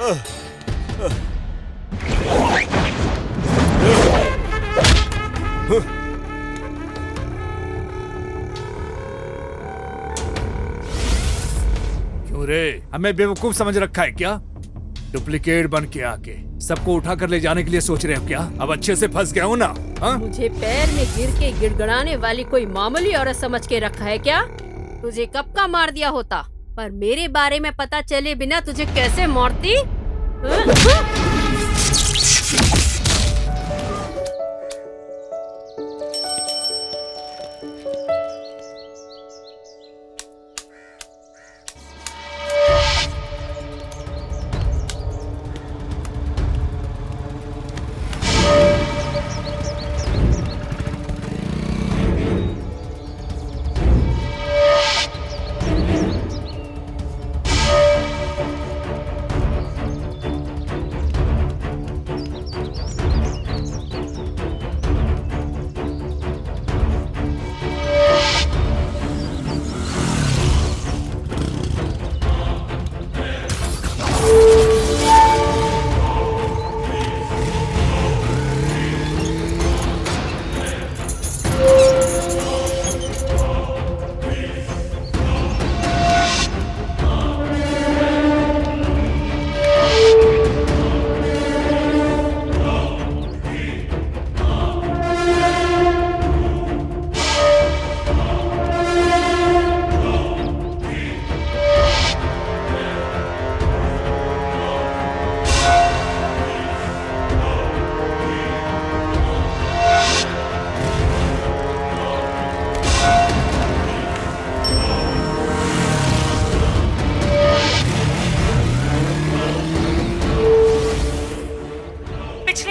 क्यों रे, हमें बेवकूफ समझ रखा है क्या? डुप्लीकेट बन के आके सबको उठा कर ले जाने के लिए सोच रहे हो क्या? अब अच्छे से फंस गया हूँ ना? हाँ? मुझे पैर में गिर के गिड़गड़ाने वाली कोई मामूली औरत समझ के रखा है क्या? तुझे कब का मार दिया होता, पर मेरे बारे में पता चले बिना तुझे कैसे मारती?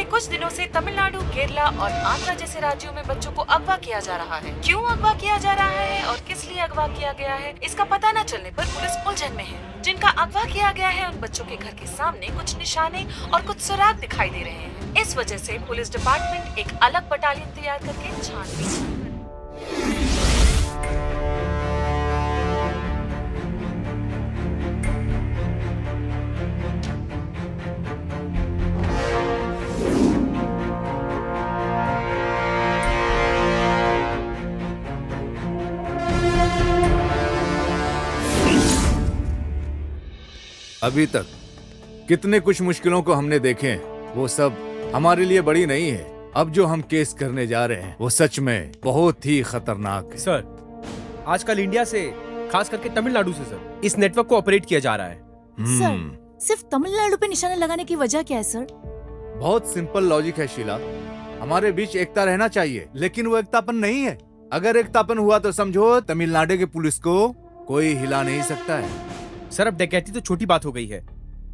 कुछ दिनों से तमिलनाडु, केरला और आंध्र जैसे राज्यों में बच्चों को अगवा किया जा रहा है। क्यों अगवा किया जा रहा है और किस लिए अगवा किया गया है, इसका पता न चलने पर पुलिस उलझन में है। जिनका अगवा किया गया है उन बच्चों के घर के सामने कुछ निशाने और कुछ सुराग दिखाई दे रहे हैं। इस वजह से पुलिस डिपार्टमेंट एक अलग बटालियन तैयार करके छानबीन। अभी तक कितने कुछ मुश्किलों को हमने देखे हैं, वो सब हमारे लिए बड़ी नहीं है। अब जो हम केस करने जा रहे हैं वो सच में बहुत ही खतरनाक है। सर, आजकल इंडिया से, खास करके तमिलनाडु से सर, इस नेटवर्क को ऑपरेट किया जा रहा है। सर, सिर्फ तमिलनाडु पे निशाने लगाने की वजह क्या है सर? बहुत सिंपल लॉजिक है शीला। हमारे बीच एकता रहना चाहिए, लेकिन वो एकतापन नहीं है। अगर एकतापन हुआ तो समझो तमिलनाडु की पुलिस को कोई हिला नहीं सकता है। सर, अब डकैती तो छोटी बात हो गई है।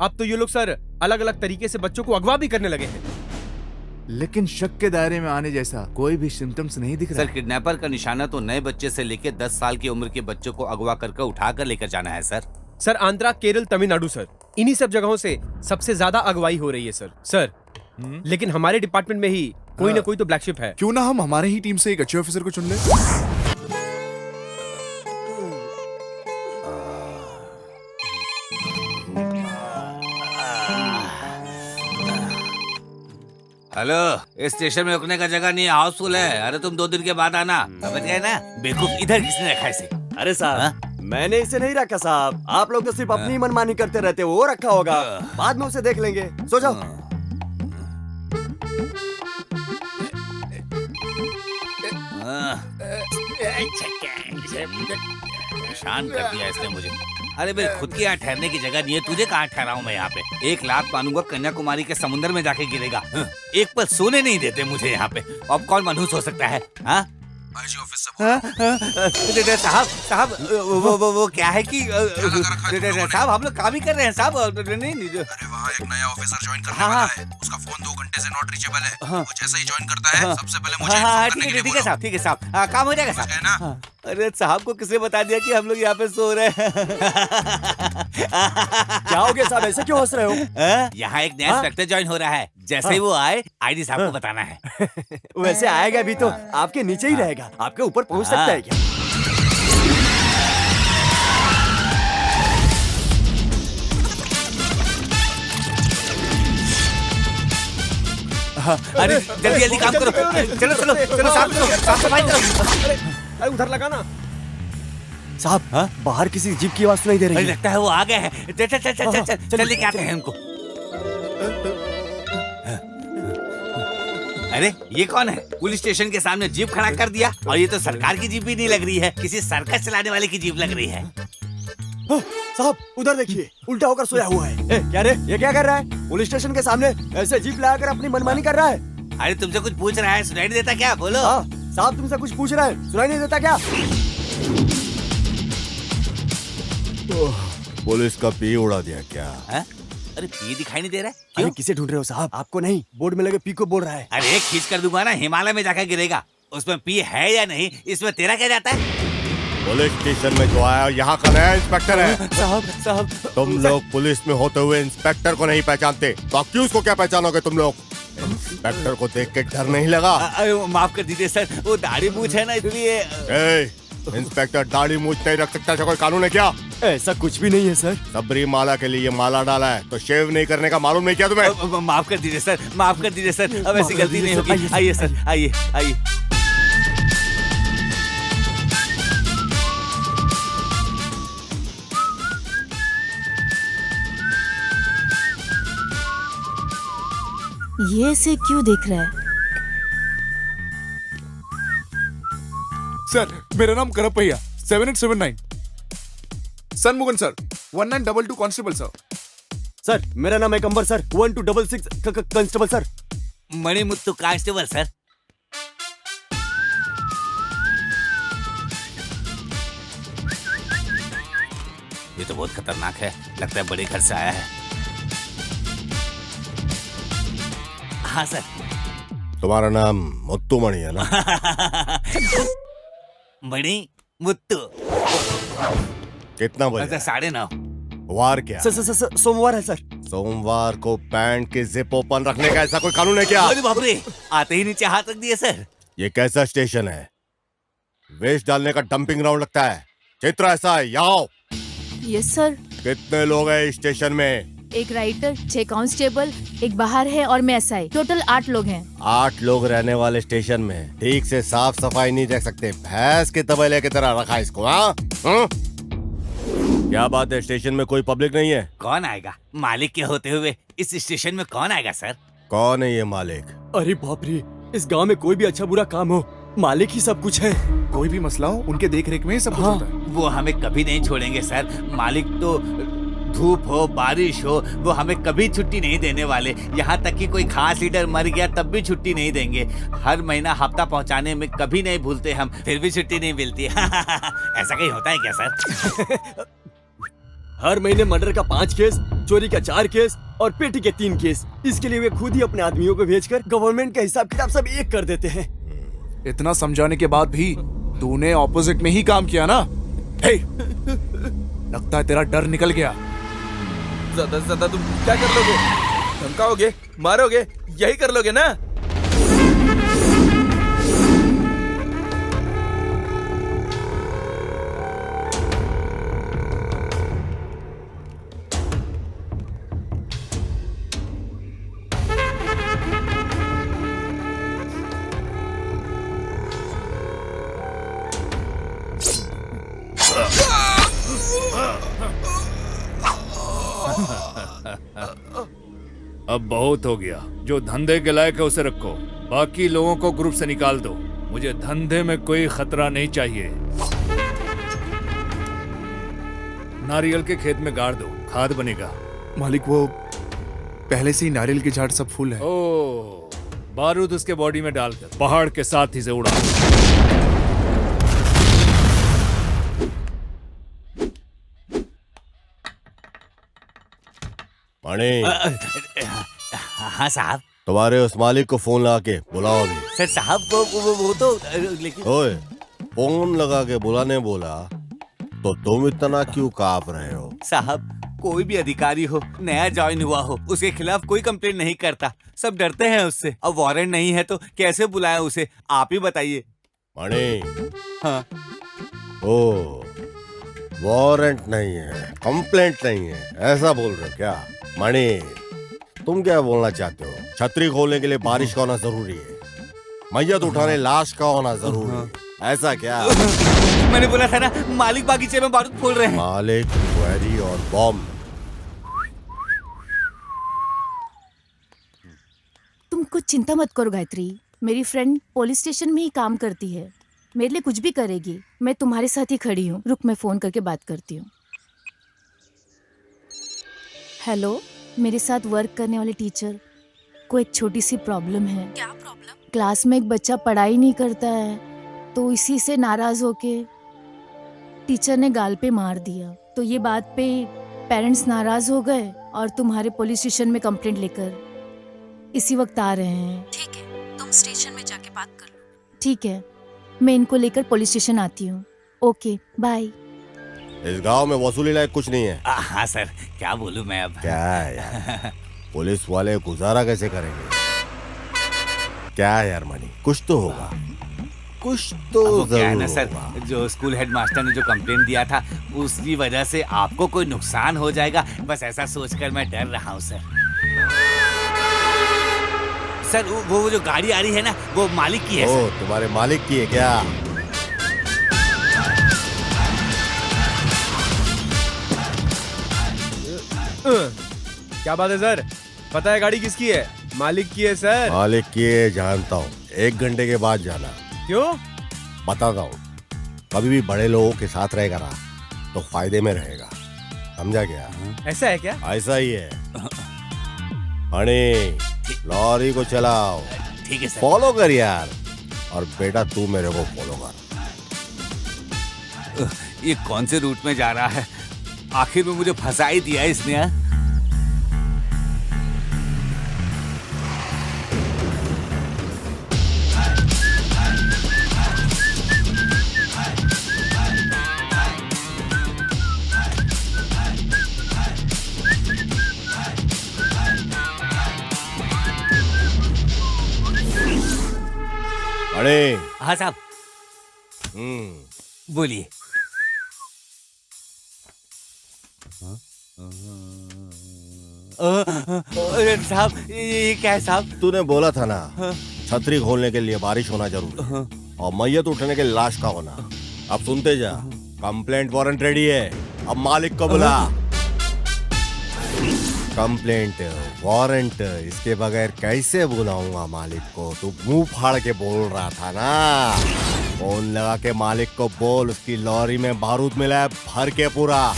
अब तो ये लोग सर अलग अलग तरीके से बच्चों को अगवा भी करने लगे हैं। लेकिन शक के दायरे में आने जैसा कोई भी सिम्टम्स नहीं दिख रहा। सर, किडनैपर का निशाना तो नए बच्चे से लेकर 10 साल की उम्र के बच्चों को अगवा करके उठा कर लेकर जाना है sir. Sir, Andhra, Kerala, Tamil Nadu sir, इन्हीं सब जगहों से सबसे ज्यादा अगवाई हो रही है सर। लेकिन हमारे डिपार्टमेंट में ही कोई ना कोई तो ब्लैक शिप है। क्यों ना हम हमारे ही टीम से एक अच्छे ऑफिसर को चुन ले। हेलो, इस स्टेशन में रुकने का जगह नहीं है, हाउसफुल है। अरे तुम 2 दिन के बाद आना, समझ गए ना? बेवकूफ, इधर किसने रखा इसे? अरे साहब, मैंने इसे नहीं रखा साहब। आप लोग तो सिर्फ अपनी मनमानी करते रहते हो। वो रखा होगा, बाद में उसे देख लेंगे। सो जाओ। परेशान कर दिया इसने मुझे। अरे मेरे खुद की यहाँ ठहरने की जगह नहीं है, तुझे कहाँ ठहराऊं मैं यहाँ पे? 1 लाख मानूंगा कन्याकुमारी के समुद्र में जाके गिरेगा। एक पल सोने नहीं देते मुझे यहाँ पे। अब कौन मनहूस हो सकता है? हाँ साहब, वो क्या है कि साहब हम लोग काम ही कर रहे हैं साहब। नहीं, अरे वहाँ एक नया ऑफिसर ज्वाइन करने वाला है। उसका फोन 2 घंटे से नॉट रीचेबल है। वो जैसे ही ज्वाइन करता है सबसे पहले मुझे इन्फॉर्म करने के लिए ठीक है साहब, ठीक है साहब, काम हो जाएगा साहब। अरे साहब को किसने बता दिया कि हम लोग यहाँ पे सो रहे हैं? क्या हो गया साहब, ऐसे क्यों हंस रहे हो? यहाँ एक नया इंस्पेक्टर ज्वाइन हो रहा है। जैसे ही वो आए आईडी साहब को बताना है। वैसे आएगा भी तो आपके नीचे ही रहेगा, आपके ऊपर पहुँच सकता है क्या? अरे जल्दी जल्दी काम करो, चलो चलो चलो, साफ सफाई करो। अरे उधर लगा ना। साहब हाँ? बाहर किसी जीप की आवाज सुनाई दे रही अरे है। लगता है वो आ गए हैं। चल चल चल चल चल चल लेके आते हैं उनको। अरे ये कौन है? पुलिस स्टेशन के सामने जीप खड़ा कर दिया, और ये तो सरकार की जीप भी नहीं लग रही है, किसी सर्कस चलाने वाले की जीप लग रही है। हाँ, साहब उधर देखिए, उल्टा होकर सोया हुआ है। क्या रे, ये क्या कर रहा है? पुलिस स्टेशन के सामने ऐसे जीप लगाकर अपनी मनमानी कर रहा है। अरे तुमसे कुछ पूछ रहा है, सुनाई नहीं देता क्या? बोलो। हाँ, साहब तुमसे कुछ पूछ रहा है, सुनाई नहीं देता क्या? पुलिस का पी उड़ा दिया क्या? हाँ? अरे पी दिखाई नहीं दे रहा है? अरे क्यों? किसे ढूंढ रहे हो साहब? आपको नहीं, बोर्ड में लगे पी को बोल रहा है। अरे खींच कर दूंगा ना, हिमालय में जाकर गिरेगा। उसमें पी है या नहीं, इसमें तेरा क्या जाता है? पुलिस स्टेशन में जो आया यहाँ का नया इंस्पेक्टर है। साहब तुम लोग पुलिस में होते हुए इंस्पेक्टर को नहीं पहचानते तो अक्यूज को क्या पहचानोगे तुम लोग? इंस्पेक्टर को देख के डर नहीं लगा? अरे माफ कर दीजिए सर, वो दाढ़ी मूछ है ना, इसलिए। इंस्पेक्टर दाढ़ी मूछ नहीं रख सकता, ऐसा कोई कानून है क्या? ऐसा कुछ भी नहीं है सर। सबरी माला के लिए माला डाला है तो शेव नहीं करने का मालूम नहीं क्या तुम्हें? माफ कर दीजिए सर, माफ कर दीजिए सर, अब ऐसी गलती नहीं होगी। आइए सर, आइए आइए। ये से क्यों देख रहा है? सर मेरा नाम Karpaiya, 7879। Shanmugan sir, 1922 constable sir. Sir मेरा नाम है Kambar sir, 1266 constable sir. Manimuthu constable sir. ये तो बहुत खतरनाक है, लगता है बड़े घर से आया है। हाँ सर। तुम्हारा नाम मुत्तू मणि है ना? मणि मुत्तु। कितना बजे? 9:30। वार क्या? सर सोमवार है सर। सोमवार को पैंट की जिप ओपन रखने का ऐसा कोई कानून है क्या? अरे बाप रे, आते ही नीचे हाथ रख दिए सर। ये कैसा स्टेशन है? वेस्ट डालने का डंपिंग ग्राउंड लगता है। चित्र ऐसा है, यहाँ आओ। Yes sir. कितने लोग हैं इस स्टेशन में? एक राइटर, 6 कांस्टेबल, एक बाहर है और मैं एसआई। टोटल 8 लोग हैं। 8 लोग रहने वाले स्टेशन में ठीक से साफ सफाई नहीं देख सकते? भैंस के तबेले की तरह रखा है इसको। हाँ? क्या बात है, स्टेशन में कोई पब्लिक नहीं है? कौन आएगा? मालिक के होते हुए इस स्टेशन में कौन आएगा सर? कौन है ये मालिक? अरे बाप रे, इस गांव में कोई भी अच्छा बुरा काम हो, मालिक ही सब कुछ है। कोई भी मसला हो उनके देख रेख में ही सब कुछ होता है। वो हमें कभी नहीं छोड़ेंगे सर। मालिक तो धूप हो बारिश हो, वो हमें कभी छुट्टी नहीं देने वाले। यहाँ तक कि कोई खास लीडर मर गया तब भी छुट्टी नहीं देंगे। हर महीना हफ्ता पहुँचाने में कभी नहीं भूलते हम, फिर भी छुट्टी नहीं मिलती। ऐसा कहीं होता है क्या सर? हर महीने मर्डर का 5 केस, चोरी का 4 केस और पेटी के 3 केस। इसके लिए वे खुद ही अपने आदमियों को भेजकर गवर्नमेंट का हिसाब किताब सब एक कर देते हैं। इतना समझाने के बाद भी तूने ऑपोजिट में ही काम किया ना? हे, लगता है तेरा डर निकल गया। ज्यादा से ज्यादा तुम क्या कर लोगे? धमकाओगे, मारोगे, यही कर लोगे ना? अब बहुत हो गया। जो धंधे के लायक है उसे रखो, बाकी लोगों को ग्रुप से निकाल दो। मुझे धंधे में कोई खतरा नहीं चाहिए। नारियल के खेत में गाड़ दो, खाद बनेगा। मालिक वो पहले से ही नारियल की झाड़ सब फूल है। ओ, बारूद उसके बॉडी में डालकर पहाड़ के साथ ही से उड़ा। मणि, हाँ साहब। तुम्हारे उस मालिक को फोन लगा के बुलाओ अभी। सर साहब वो तो लेकिन। ओए, फोन लगा के बुलाने बोला तो तुम इतना क्यों कांप रहे हो? साहब कोई भी अधिकारी हो, नया ज्वाइन हुआ हो, उसके खिलाफ कोई कंप्लेंट नहीं करता। सब डरते हैं उससे। अब वारंट नहीं है तो कैसे बुलाएं उसे, आप ही बताइए। मणि, हाँ। ओ, वारंट नहीं है, कंप्लेंट नहीं है, ऐसा बोल रहे हो क्या? मणि, तुम क्या बोलना चाहते हो? छतरी खोलने के लिए बारिश का होना जरूरी है, मैयत उठाने लाश का होना जरूरी है। ऐसा क्या? मैंने बोला था ना, मालिक बागीचे में बारूद फोड़ रहे हैं। मालिक, क्वेरी और बॉम्ब। तुम कुछ चिंता मत करो गायत्री, मेरी फ्रेंड पुलिस स्टेशन में ही काम करती है, मेरे लिए कुछ भी करेगी। मैं तुम्हारे साथ ही खड़ी हूँ। रुक, मैं फोन करके बात करती हूँ। हेलो, मेरे साथ वर्क करने वाले टीचर को एक छोटी सी प्रॉब्लम है। क्या प्रॉब्लम? क्लास में एक बच्चा पढ़ाई नहीं करता है, तो इसी से नाराज होके टीचर ने गाल पे मार दिया। तो ये बात पे पेरेंट्स नाराज हो गए और तुम्हारे पुलिस स्टेशन में कंप्लेंट लेकर इसी वक्त आ रहे हैं। ठीक है, तुम स्टेशन में जाके बात कर लो। ठीक है, मैं इनको लेकर पुलिस स्टेशन आती हूँ। Okay, bye. इस गांव में वसूली लायक कुछ नहीं है। हाँ सर, क्या बोलूं मैं अब। क्या है यार, पुलिस वाले गुजारा कैसे करेंगे? क्या है यार मनी, कुछ तो होगा, कुछ तो अब वो क्या है ना जरूर सर, होगा। जो स्कूल हेडमास्टर ने जो कंप्लेंट दिया था उसकी वजह से आपको कोई नुकसान हो जाएगा, बस ऐसा सोचकर मैं डर रहा हूँ सर। सर वो जो गाड़ी आ रही है ना, वो मालिक की है ओ, सर। तुम्हारे मालिक की है क्या? क्या बात है सर, पता है गाड़ी किसकी है? मालिक की है सर। मालिक की है जानता हूँ, 1 घंटे के बाद जाना। क्यों? बताता हूँ, कभी भी बड़े लोगों के साथ रहेगा ना तो फायदे में रहेगा, समझा क्या? ऐसा है क्या? ऐसा ही है। हनी, लॉरी को चलाओ। ठीक है सर। फॉलो कर यार, और बेटा तू मेरे को फॉलो कर। ये कौन से रूट में जा रहा है? आखिर में मुझे फंसा ही दिया इसने। हाँ? अरे हाँ साहब, बोलिए। साहब ये क्या है साहब? तूने बोला था ना, छतरी खोलने के लिए बारिश होना जरूरी है और मैयत उठने के लिए लाश का होना। अब सुनते जा, कंप्लेंट वारंट रेडी है, अब मालिक को बुला। कंप्लेंट वारंट इसके बगैर कैसे बुलाऊंगा मालिक को? तू मुंह फाड़ के बोल रहा था ना। फोन लगा के मालिक को बोल उसकी लॉरी में बारूद मिला है भर के पूरा।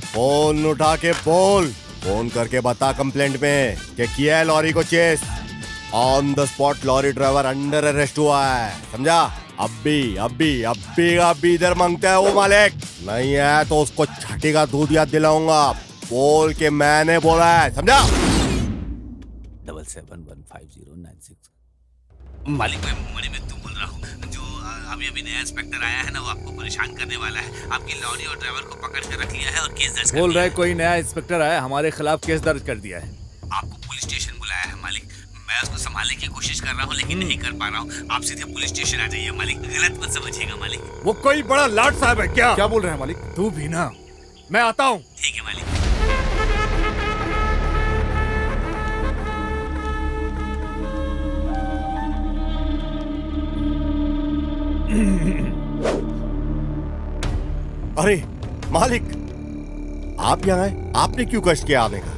फोन उठा के बोल, फोन करके बता कंप्लेंट में कि किया है लॉरी को chase. On the spot lorry driver under arrest हुआ है, समझा? अभी इधर मांगता है वो मालिक, नहीं है तो उसको छठी का दूध याद दिलाऊंगा। बोल के मैंने बोला है, समझा? 77150996। मालिक मैं तू बोल रहा हूँ, जो अभी नया इंस्पेक्टर आया है ना, वो आपको परेशान करने वाला है। आपकी लॉरी और ड्राइवर को पकड़ कर रख लिया है और केस दर्ज कर बोल लिया रहे है। कोई नया इंस्पेक्टर आया, हमारे खिलाफ केस दर्ज कर दिया है। आपको पुलिस स्टेशन बुलाया है मालिक। मैं उसको संभालने की कोशिश कर रहा हूँ लेकिन नहीं कर पा रहा हूँ। आप सीधे पुलिस स्टेशन आ जाइए मालिक, गलत मत समझिएगा मालिक। वो कोई बड़ा लाट साहब है क्या? क्या बोल रहे हैं मालिक? तू भी ना, मैं आता हूँ। ठीक है मालिक। अरे मालिक, आप यहाँ आए, आपने क्यों कष्ट किया आने का?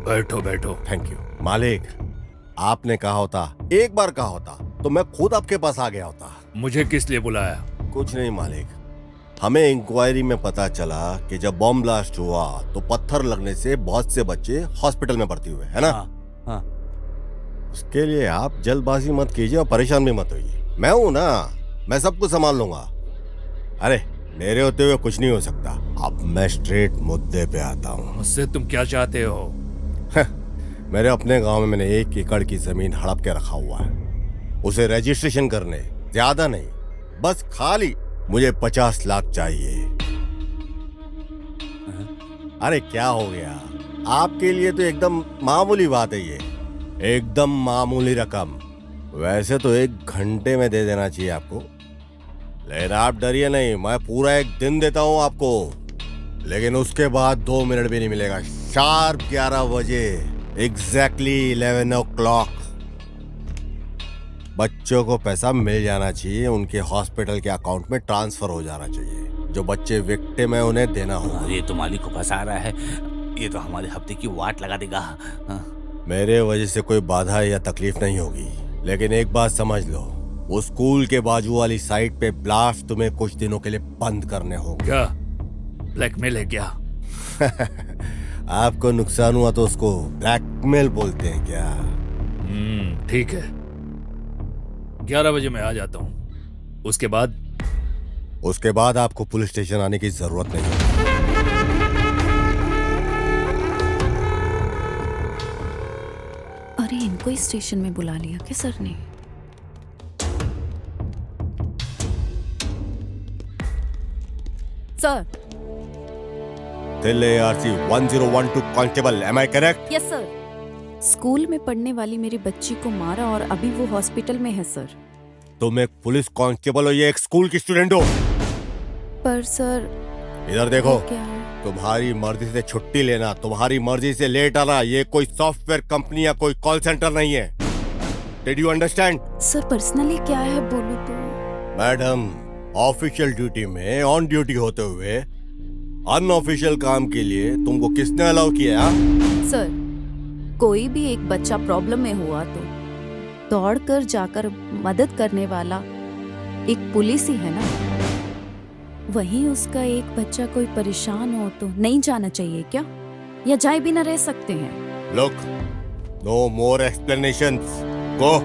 बैठो बैठो। थैंक यू मालिक, आपने कहा होता, एक बार कहा होता तो मैं खुद आपके पास आ गया होता। मुझे किस लिए बुलाया? कुछ नहीं मालिक, हमें इंक्वायरी में पता चला कि जब बॉम्ब ब्लास्ट हुआ तो पत्थर लगने से बहुत से बच्चे हॉस्पिटल में भर्ती हुए, है ना? हाँ। उसके लिए आप जल्दबाजी मत कीजिए और परेशान भी मत होइए। मैं हूं ना, मैं सब कुछ संभाल लूंगा। अरे मेरे होते हुए कुछ नहीं हो सकता। अब मैं स्ट्रेट मुद्दे पे आता हूँ। मुझसे तुम क्या चाहते हो? मेरे अपने गांव में मैंने 1 एकड़ की जमीन हड़प के रखा हुआ है, उसे रजिस्ट्रेशन करने, ज्यादा नहीं, बस खाली मुझे 50 लाख चाहिए। अरे क्या हो गया, आपके लिए तो एकदम मामूली बात है ये, एकदम मामूली रकम। वैसे तो 1 घंटे में दे देना चाहिए आपको, लेकिन आप डरिए नहीं, मैं पूरा 1 दिन देता हूं आपको, लेकिन उसके बाद 2 मिनट भी नहीं मिलेगा। शार्प 11 बजे एग्जैक्टली 11 o'clock बच्चों को पैसा मिल जाना चाहिए, उनके हॉस्पिटल के अकाउंट में ट्रांसफर हो जाना चाहिए। जो बच्चे विक्टिम है उन्हें देना होगा। ये तो मालिक को फंसा रहा है, ये तो हमारे हफ्ते की वाट लगा देगा। मेरे वजह से कोई बाधा या तकलीफ नहीं होगी, लेकिन एक बात समझ लो, वो स्कूल के बाजू वाली साइट पे ब्लास्ट तुम्हें कुछ दिनों के लिए बंद करने होंगे। क्या ब्लैकमेल है क्या? आपको नुकसान हुआ तो उसको ब्लैकमेल बोलते हैं क्या? ठीक है, 11 बजे मैं आ जाता हूँ। उसके बाद आपको पुलिस स्टेशन आने की जरूरत नहीं है। अरे इनको ही स्टेशन में बुला लिया क्या सर ने? Sir. Delhi ARC 1012 constable, am I correct? Yes sir. School में पढ़ने वाली मेरी बच्ची को मारा और अभी वो हॉस्पिटल में है सर। तुम एक पुलिस कांस्टेबल हो, ये एक स्कूल की स्टूडेंट हो? पर सर इधर देखो, क्या है? तुम्हारी मर्जी से छुट्टी लेना, तुम्हारी मर्जी से लेट आना, ये कोई सॉफ्टवेयर कंपनी या कोई कॉल सेंटर नहीं है। Did you understand? Sir personally क्या है बोलूं तो? मैडम, ऑफिशियल ड्यूटी में ऑन ड्यूटी होते हुए अनऑफिशियल काम के लिए तुमको किसने अलाउ किया? सर कोई भी एक बच्चा प्रॉब्लम में हुआ तो दौड़कर जाकर मदद करने वाला एक पुलिस ही है ना। वहीं उसका एक बच्चा कोई परेशान हो तो नहीं जाना चाहिए क्या, या जाए भी ना रह सकते हैं? लुक, नो मोर एक्सप्लेनेशंस, गो।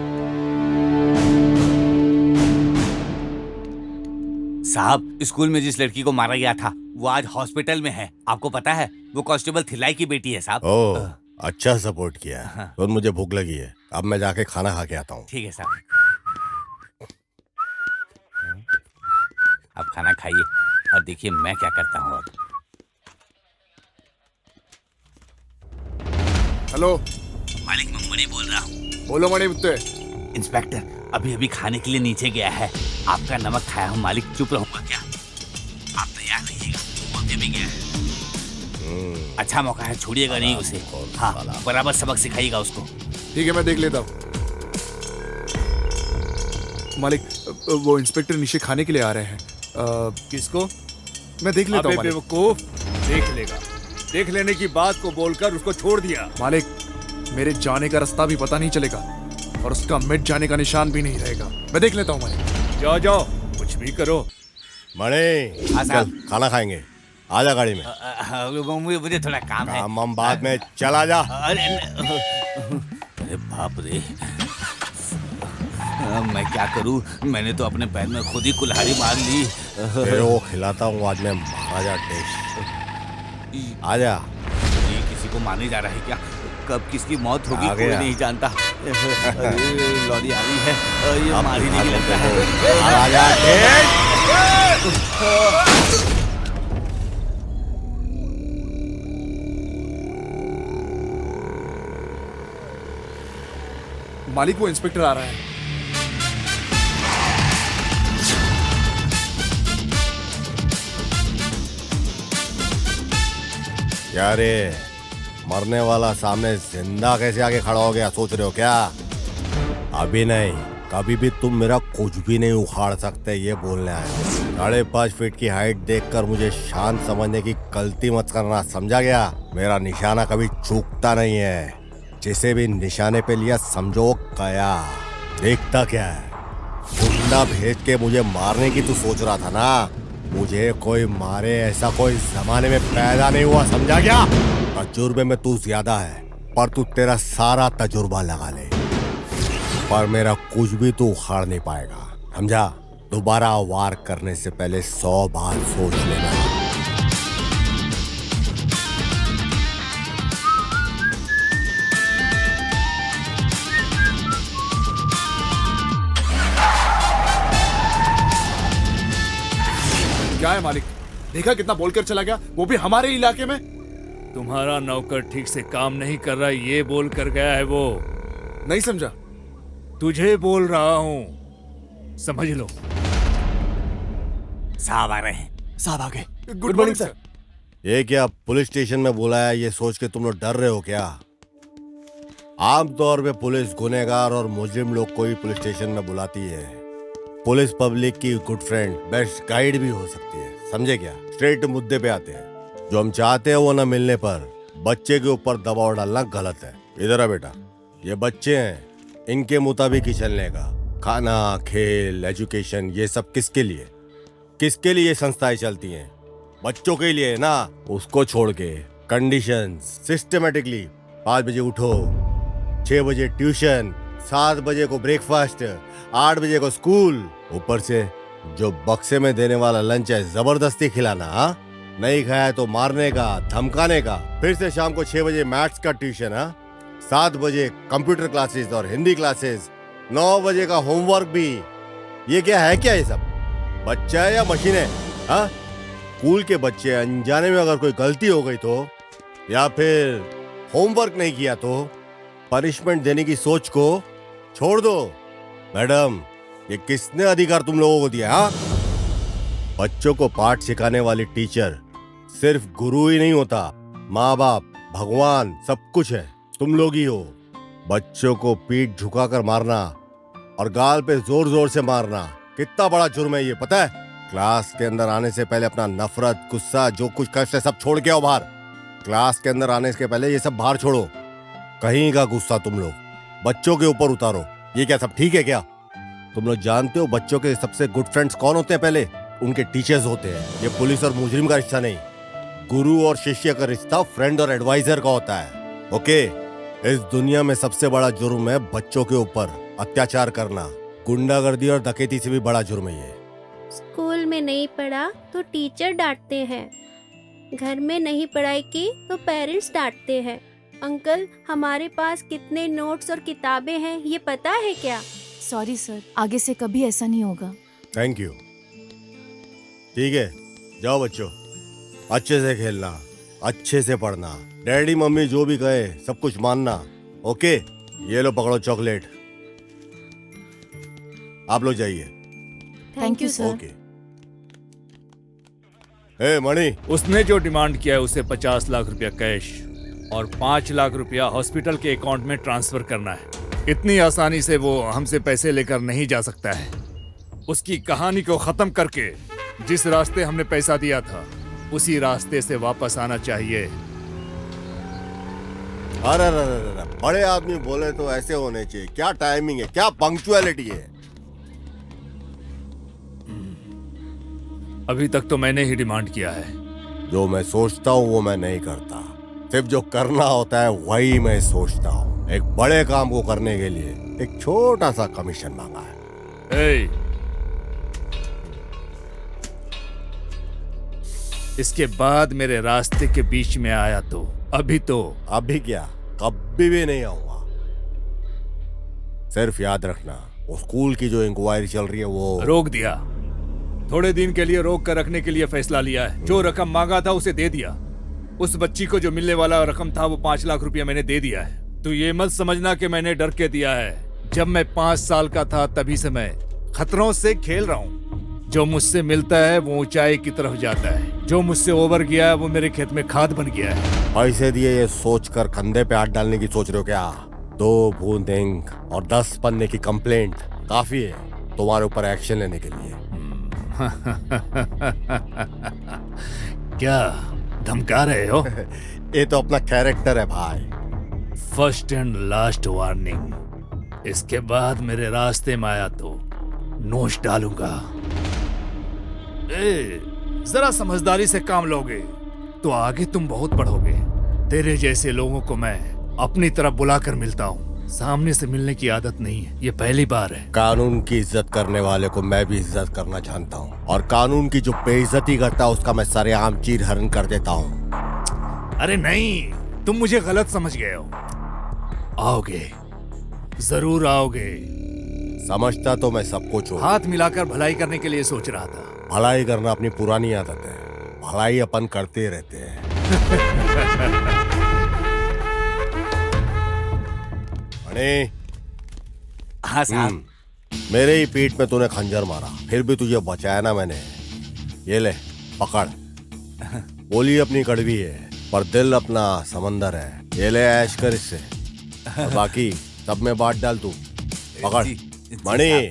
साहब, स्कूल में जिस लड़की को मारा गया था वो आज हॉस्पिटल में है, आपको पता है? वो कांस्टेबल थिलाई की बेटी है साहब। ओह, अच्छा सपोर्ट किया। तो मुझे भूख लगी है, अब मैं जाके खाना खा के आता हूँ। ठीक है साहब, आप खाना खाइए और देखिए मैं क्या करता हूँ अब। हेलो मालिक, मैं मणि बोल रहा हूँ। बोलो मणि मुत्ते। इंस्पेक्टर अभी अभी खाने के लिए नीचे गया है, आपका नमक खाया हूँ मालिक, चुप रहूंगा क्या? आप तैयार रहिएगा, वो अभी भी गया है। अच्छा मौका है, छोड़िएगा नहीं उसे। हाँ, बराबर सबक सिखाइएगा उसको। ठीक है, मैं देख लेता हूँ। मालिक, वो इंस्पेक्टर नीचे खाने के लिए आ रहे हैं। किसको? मैं देख लेता हूँ। बेवकूफ, देख लेगा। देख लेने की बात को बोलकर उसको छोड़ दिया। मालिक, मेरे जाने का रास्ता भी पता नहीं चलेगा और उसका मिट जाने का निशान भी नहीं रहेगा। मैं देख लेता हूँ मालिक। जाओ जाओ, कुछ भी करो। मणि, चल खाना खाएंगे, आजा गाड़ी में। मुझे थोड़ा काम है। काम हम बाद में, चला जा। अरे बाप रे, मैं क्या करूं? मैंने तो अपने पैर में खुद ही कुल्हाड़ी मार ली। तेरे को खिलाता हूँ आज मैं महाराजा टेस्ट। आजा। ये किसी को मारने जा रहा है क्या? कब किसकी मौत होगी कोई नहीं जानता। लॉरी आ रही है, ये मार ही नहीं लगता है। महाराजा टेस्ट। मालिक, वो इंस्पेक्टर आ रहा है। क्या रे, मरने वाला सामने जिंदा कैसे आगे खड़ा हो गया, सोच रहे हो क्या? अभी नहीं, कभी भी तुम मेरा कुछ भी नहीं उखाड़ सकते, ये बोलने आए। 5.5 फीट की हाइट देखकर मुझे शांत समझने की गलती मत करना, समझा गया? मेरा निशाना कभी चूकता नहीं है, जिसे भी निशाने पे लिया समझो गया। देखता क्या है, गुंडा भेज के मुझे मारने की तू सोच रहा था ना? मुझे कोई मारे ऐसा कोई जमाने में पैदा नहीं हुआ, समझा गया? तजुर्बे में तू ज्यादा है, पर तू तेरा सारा तजुर्बा लगा ले, पर मेरा कुछ भी तू उखाड़ नहीं पाएगा, समझा? दोबारा वार करने से पहले 100 बार सोच लेना। क्या है मालिक? देखा कितना बोलकर चला गया, वो भी हमारे इलाके में। तुम्हारा नौकर ठीक से काम नहीं कर रहा, ये बोल कर गया है वो। नहीं समझा? तुझे बोल रहा हूँ, समझ लो। साहब आ रहे हैं। साहब आ गए। Good morning sir. ये क्या पुलिस स्टेशन में बुलाया, ये सोच के तुम लोग डर रहे हो क्या? आमतौर पे पुलिस गुनहगार और मुजरिम लोग को ही पुलिस स्टेशन में बुलाती है। पुलिस पब्लिक की गुड फ्रेंड, बेस्ट गाइड भी हो सकती है, समझे क्या? स्ट्रेट मुद्दे पे आते हैं। जो हम चाहते हैं वो न मिलने पर बच्चे के ऊपर दबाव डालना गलत है। इधर आ बेटा, ये बच्चे हैं, इनके मुताबिक ही चलने का। खाना, खेल, एजुकेशन, ये सब किसके लिए? किसके लिए संस्थाएं चलती हैं? बच्चों के लिए ना। उसको छोड़ के कंडीशंस सिस्टमेटिकली 5 बजे उठो, 6 बजे ट्यूशन, 7 बजे को ब्रेकफास्ट, 8 बजे को स्कूल, ऊपर से जो बक्से में देने वाला लंच है जबरदस्ती खिलाना। हाँ, नहीं खाया तो मारने का, धमकाने का। फिर से शाम को 6 बजे मैथ्स का ट्यूशन, 7 बजे कंप्यूटर क्लासेस और हिंदी क्लासेस, 9 बजे का होमवर्क भी। ये क्या है? क्या ये सब बच्चा है या मशीन है? हाँ, स्कूल के बच्चे अनजाने में अगर कोई गलती हो गई तो, या फिर होमवर्क नहीं किया तो पनिशमेंट देने की सोच को छोड़ दो। मैडम, ये किसने अधिकार तुम लोगों को दिया? हाँ, बच्चों को पाठ सिखाने वाली टीचर सिर्फ गुरु ही नहीं होता, माँ बाप, भगवान, सब कुछ है। तुम लोग ही हो। बच्चों को पीठ झुकाकर मारना और गाल पे जोर जोर से मारना कितना बड़ा जुर्म है ये पता है? क्लास के अंदर आने से पहले अपना नफरत, गुस्सा, जो कुछ कष्ट है सब छोड़ के आओ बाहर। क्लास के अंदर आने के पहले ये सब बाहर छोड़ो। कहीं का गुस्सा तुम लोग बच्चों के ऊपर उतारो। ये क्या सब ठीक है क्या? तुम लोग जानते हो बच्चों के सबसे गुड फ्रेंड्स कौन होते हैं? पहले उनके टीचर्स होते हैं। ये पुलिस और मुजरिम का रिश्ता नहीं, गुरु और शिष्य का रिश्ता फ्रेंड और एडवाइजर का होता है। ओके, इस दुनिया में सबसे बड़ा जुर्म है बच्चों के ऊपर अत्याचार करना। गुंडागर्दी और डकैती से भी बड़ा जुर्म है ये। स्कूल में नहीं पढ़ा तो टीचर डांटते हैं, घर में नहीं पढ़ाई की तो पेरेंट्स डांटते हैं। अंकल, हमारे पास कितने नोट्स और किताबें हैं ये पता है क्या? सॉरी सर, आगे से कभी ऐसा नहीं होगा। Thank you. ठीक है, जाओ बच्चों, अच्छे से खेलना, अच्छे से पढ़ना, डैडी मम्मी जो भी कहे सब कुछ मानना। ओके, ये लो पकड़ो चॉकलेट। आप लोग जाइए। Thank you sir. ओके। ए मणि, उसने जो डिमांड किया है उसे 50 लाख रुपया कैश और 5 लाख रुपया हॉस्पिटल के अकाउंट में ट्रांसफर करना है। इतनी आसानी से वो हमसे पैसे लेकर नहीं जा सकता है। उसकी कहानी को खत्म करके जिस रास्ते हमने पैसा दिया था उसी रास्ते से वापस आना चाहिए। अरे बड़े आदमी बोले तो ऐसे होने चाहिए। क्या टाइमिंग है, क्या पंक्चुअलिटी है। अभी तक तो मैंने ही डिमांड किया है। जो मैं सोचता हूँ वो मैं नहीं करता, सिर्फ जो करना होता है वही मैं सोचता हूँ। एक बड़े काम को करने के लिए एक छोटा सा कमीशन मांगा है। इसके बाद मेरे रास्ते के बीच में आया तो अभी क्या, कभी भी नहीं आऊंगा। सिर्फ याद रखना, वो स्कूल की जो इंक्वायरी चल रही है वो रोक दिया। थोड़े दिन के लिए रोक कर रखने के लिए फैसला लिया है। जो रकम मांगा था उसे दे दिया। उस बच्ची को जो मिलने वाला रकम था वो 5 लाख रुपया मैंने दे दिया है। तो ये मत समझना कि मैंने डर के दिया है। जब मैं 5 साल का था तभी से मैं खतरों से खेल रहा हूँ। जो मुझसे मिलता है वो ऊंचाई की तरफ जाता है, जो मुझसे ओवर गया है वो मेरे खेत में खाद बन गया है। पैसे दिए ये सोचकर कंधे पे हाथ डालने की सोच रहे हो क्या? 2 बूंद इंक और 10 पन्ने की कंप्लेंट काफी है तुम्हारे ऊपर एक्शन लेने के लिए। क्या धमका रहे हो? ये तो अपना कैरेक्टर है भाई। First and last warning. इसके बाद मेरे रास्ते में आया तो नोच डालूंगा। जरा समझदारी से काम लोगे तो आगे तुम बहुत बढ़ोगे। तेरे जैसे लोगों को मैं अपनी तरफ बुलाकर मिलता हूँ, सामने से मिलने की आदत नहीं है। ये पहली बार है। कानून की इज्जत करने वाले को मैं भी इज्जत करना जानता हूँ, और कानून की जो बेइज्जती करता है उसका मैं सरेआम चीर हरण कर देता हूँ। अरे नहीं, तुम मुझे गलत समझ गए हो। आओगे, जरूर आओगे। समझता तो मैं सब कुछ हूँ। हाथ मिलाकर भलाई करने के लिए सोच रहा था। भलाई करना अपनी पुरानी आदत है, भलाई अपन करते रहते हैं। हाँ साहब। मेरे ही पीठ में तूने खंजर मारा, फिर भी तुझे बचाया ना मैंने। ये ले पकड़। बोली अपनी कड़वी है पर दिल अपना समंदर है। ये ले ऐश कर इससे। और बाकी सब में बांट डाल तू। पकड़ मणि,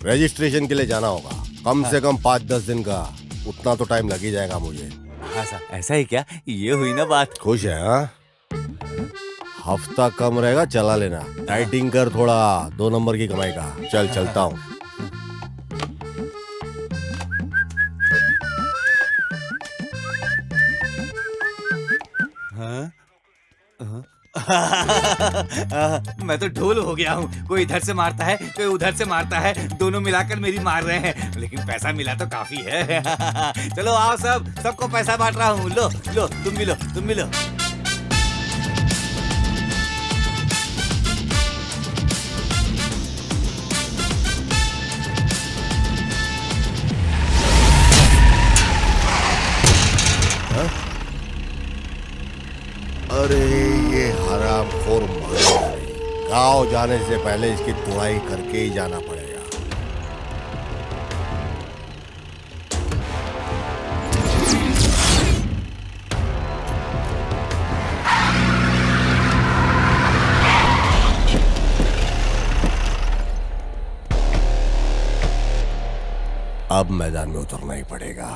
रजिस्ट्रेशन के लिए जाना होगा, कम से कम 5-10 दिन का, उतना तो टाइम लग ही जाएगा मुझे। हाँ सर, ऐसा ही क्या? ये हुई ना बात। खुश है? हाँ, हफ्ता कम रहेगा, चला लेना। डाइटिंग कर थोड़ा, 2 नंबर की कमाई का। चल चलता हूँ। मैं तो ढोल हो गया हूँ। कोई इधर से मारता है, कोई उधर से मारता है, दोनों मिलाकर मेरी मार रहे हैं, लेकिन पैसा मिला तो काफी है। चलो आओ सबको पैसा बांट रहा हूँ। लो लो, तुम भी लो, तुम भी लो। अरे ये हरामखोर मारेगा नहीं। गाँव जाने से पहले इसकी तुड़ाई करके ही जाना पड़ेगा। अब मैदान में उतरना ही पड़ेगा।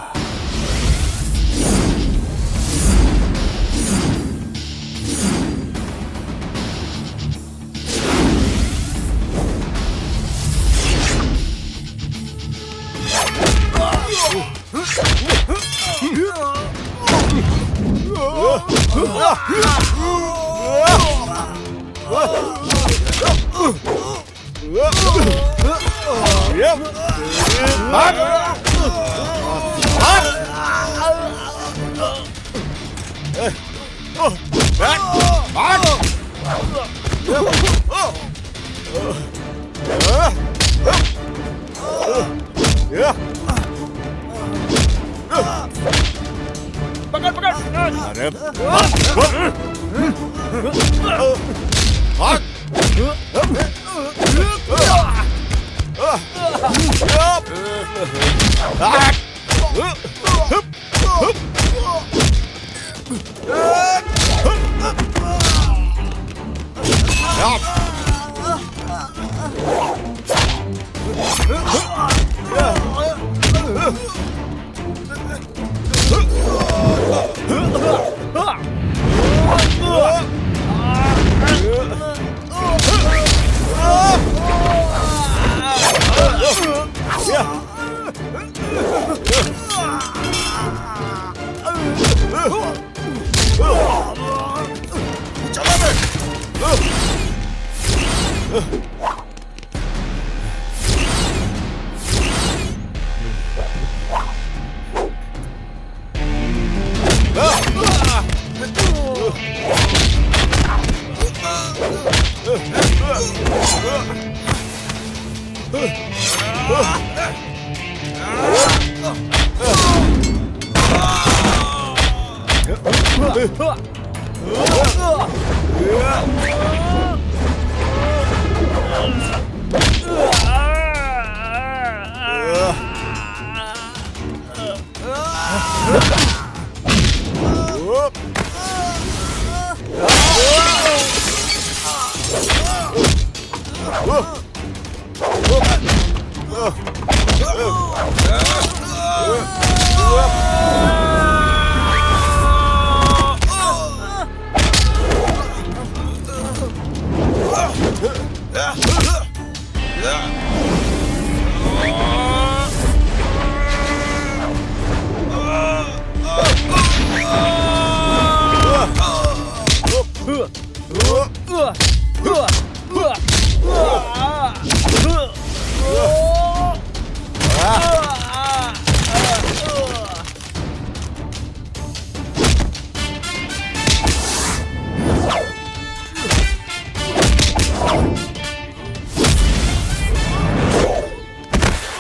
पकड़ पकड़। अरे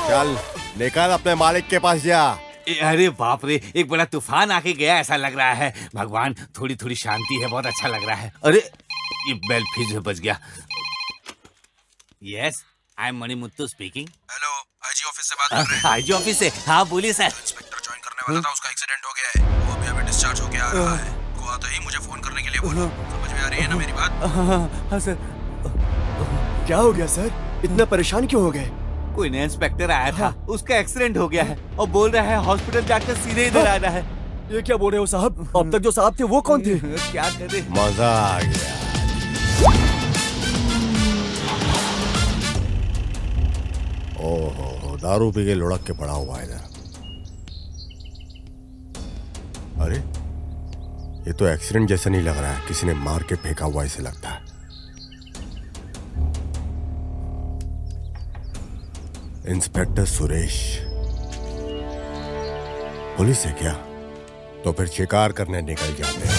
चल निकल, अपने मालिक के पास जा। अरे बाप रे, एक बड़ा तूफान आके गया ऐसा लग रहा है। भगवान, थोड़ी थोड़ी शांति है, बहुत अच्छा लग रहा है। अरे ये बेल फिर से बज गया। Yes, I am Manimuthu speaking. Hello, IG office से बात कर रहे हैं। आईजी ऑफिस से? हाँ बोलिए सर। इंस्पेक्टर ज्वाइन करने वाला था, उसका एक्सीडेंट हो गया है, वो अभी डिस्चार्ज होके आ रहा है। को आते ही मुझे फोन करने के लिए बोलो, समझ में में आ रही है ना मेरी बात? हाँ सर। क्या हो गया सर? इतना परेशान क्यों हो गए? कोई नया इंस्पेक्टर आया था, उसका एक्सीडेंट हो गया है और बोल रहा है हॉस्पिटल जाकर सीधे इधर आना है। ये क्या बोल रहे हो साहब? अब तक जो साहब थे वो कौन थे? क्या करे? मजा आ गया। ओहो, दारू पी के लुढ़क के पड़ा हुआ है इधर। अरे ये तो एक्सीडेंट जैसा नहीं लग रहा है, किसी ने मार के फेंका हुआ ऐसे लगता है। इंस्पेक्टर सुरेश पुलिस है क्या? तो फिर शिकार करने निकल जाते हैं।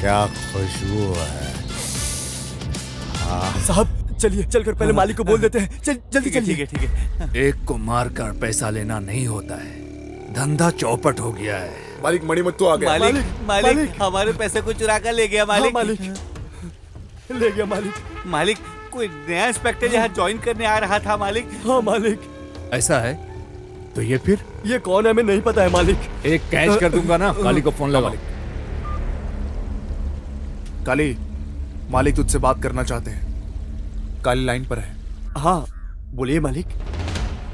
क्या खुशबू है। साहब चलिए, चलकर पहले मालिक को बोल देते हैं। जल्दी चलिए। ठीक है। एक को मारकर पैसा लेना नहीं होता है, धंधा चौपट हो गया है। मालिक मणिमुत्तु आ गया। मालिक हमारे पैसे को चुरा कर ले गया मालिक। हाँ, मालिक ले गया मालिक। मालिक कोई नया इंस्पेक्टर यहाँ ज्वाइन करने आ रहा था मालिक। हाँ मालिक। ऐसा है तो ये फिर ये कौन है हमें नहीं पता है मालिक। एक कैच कर दूंगा ना। काली को फोन लगा। काली, मालिक तुझसे बात करना चाहते हैं। काली लाइन पर है। हाँ बोलिए मालिक।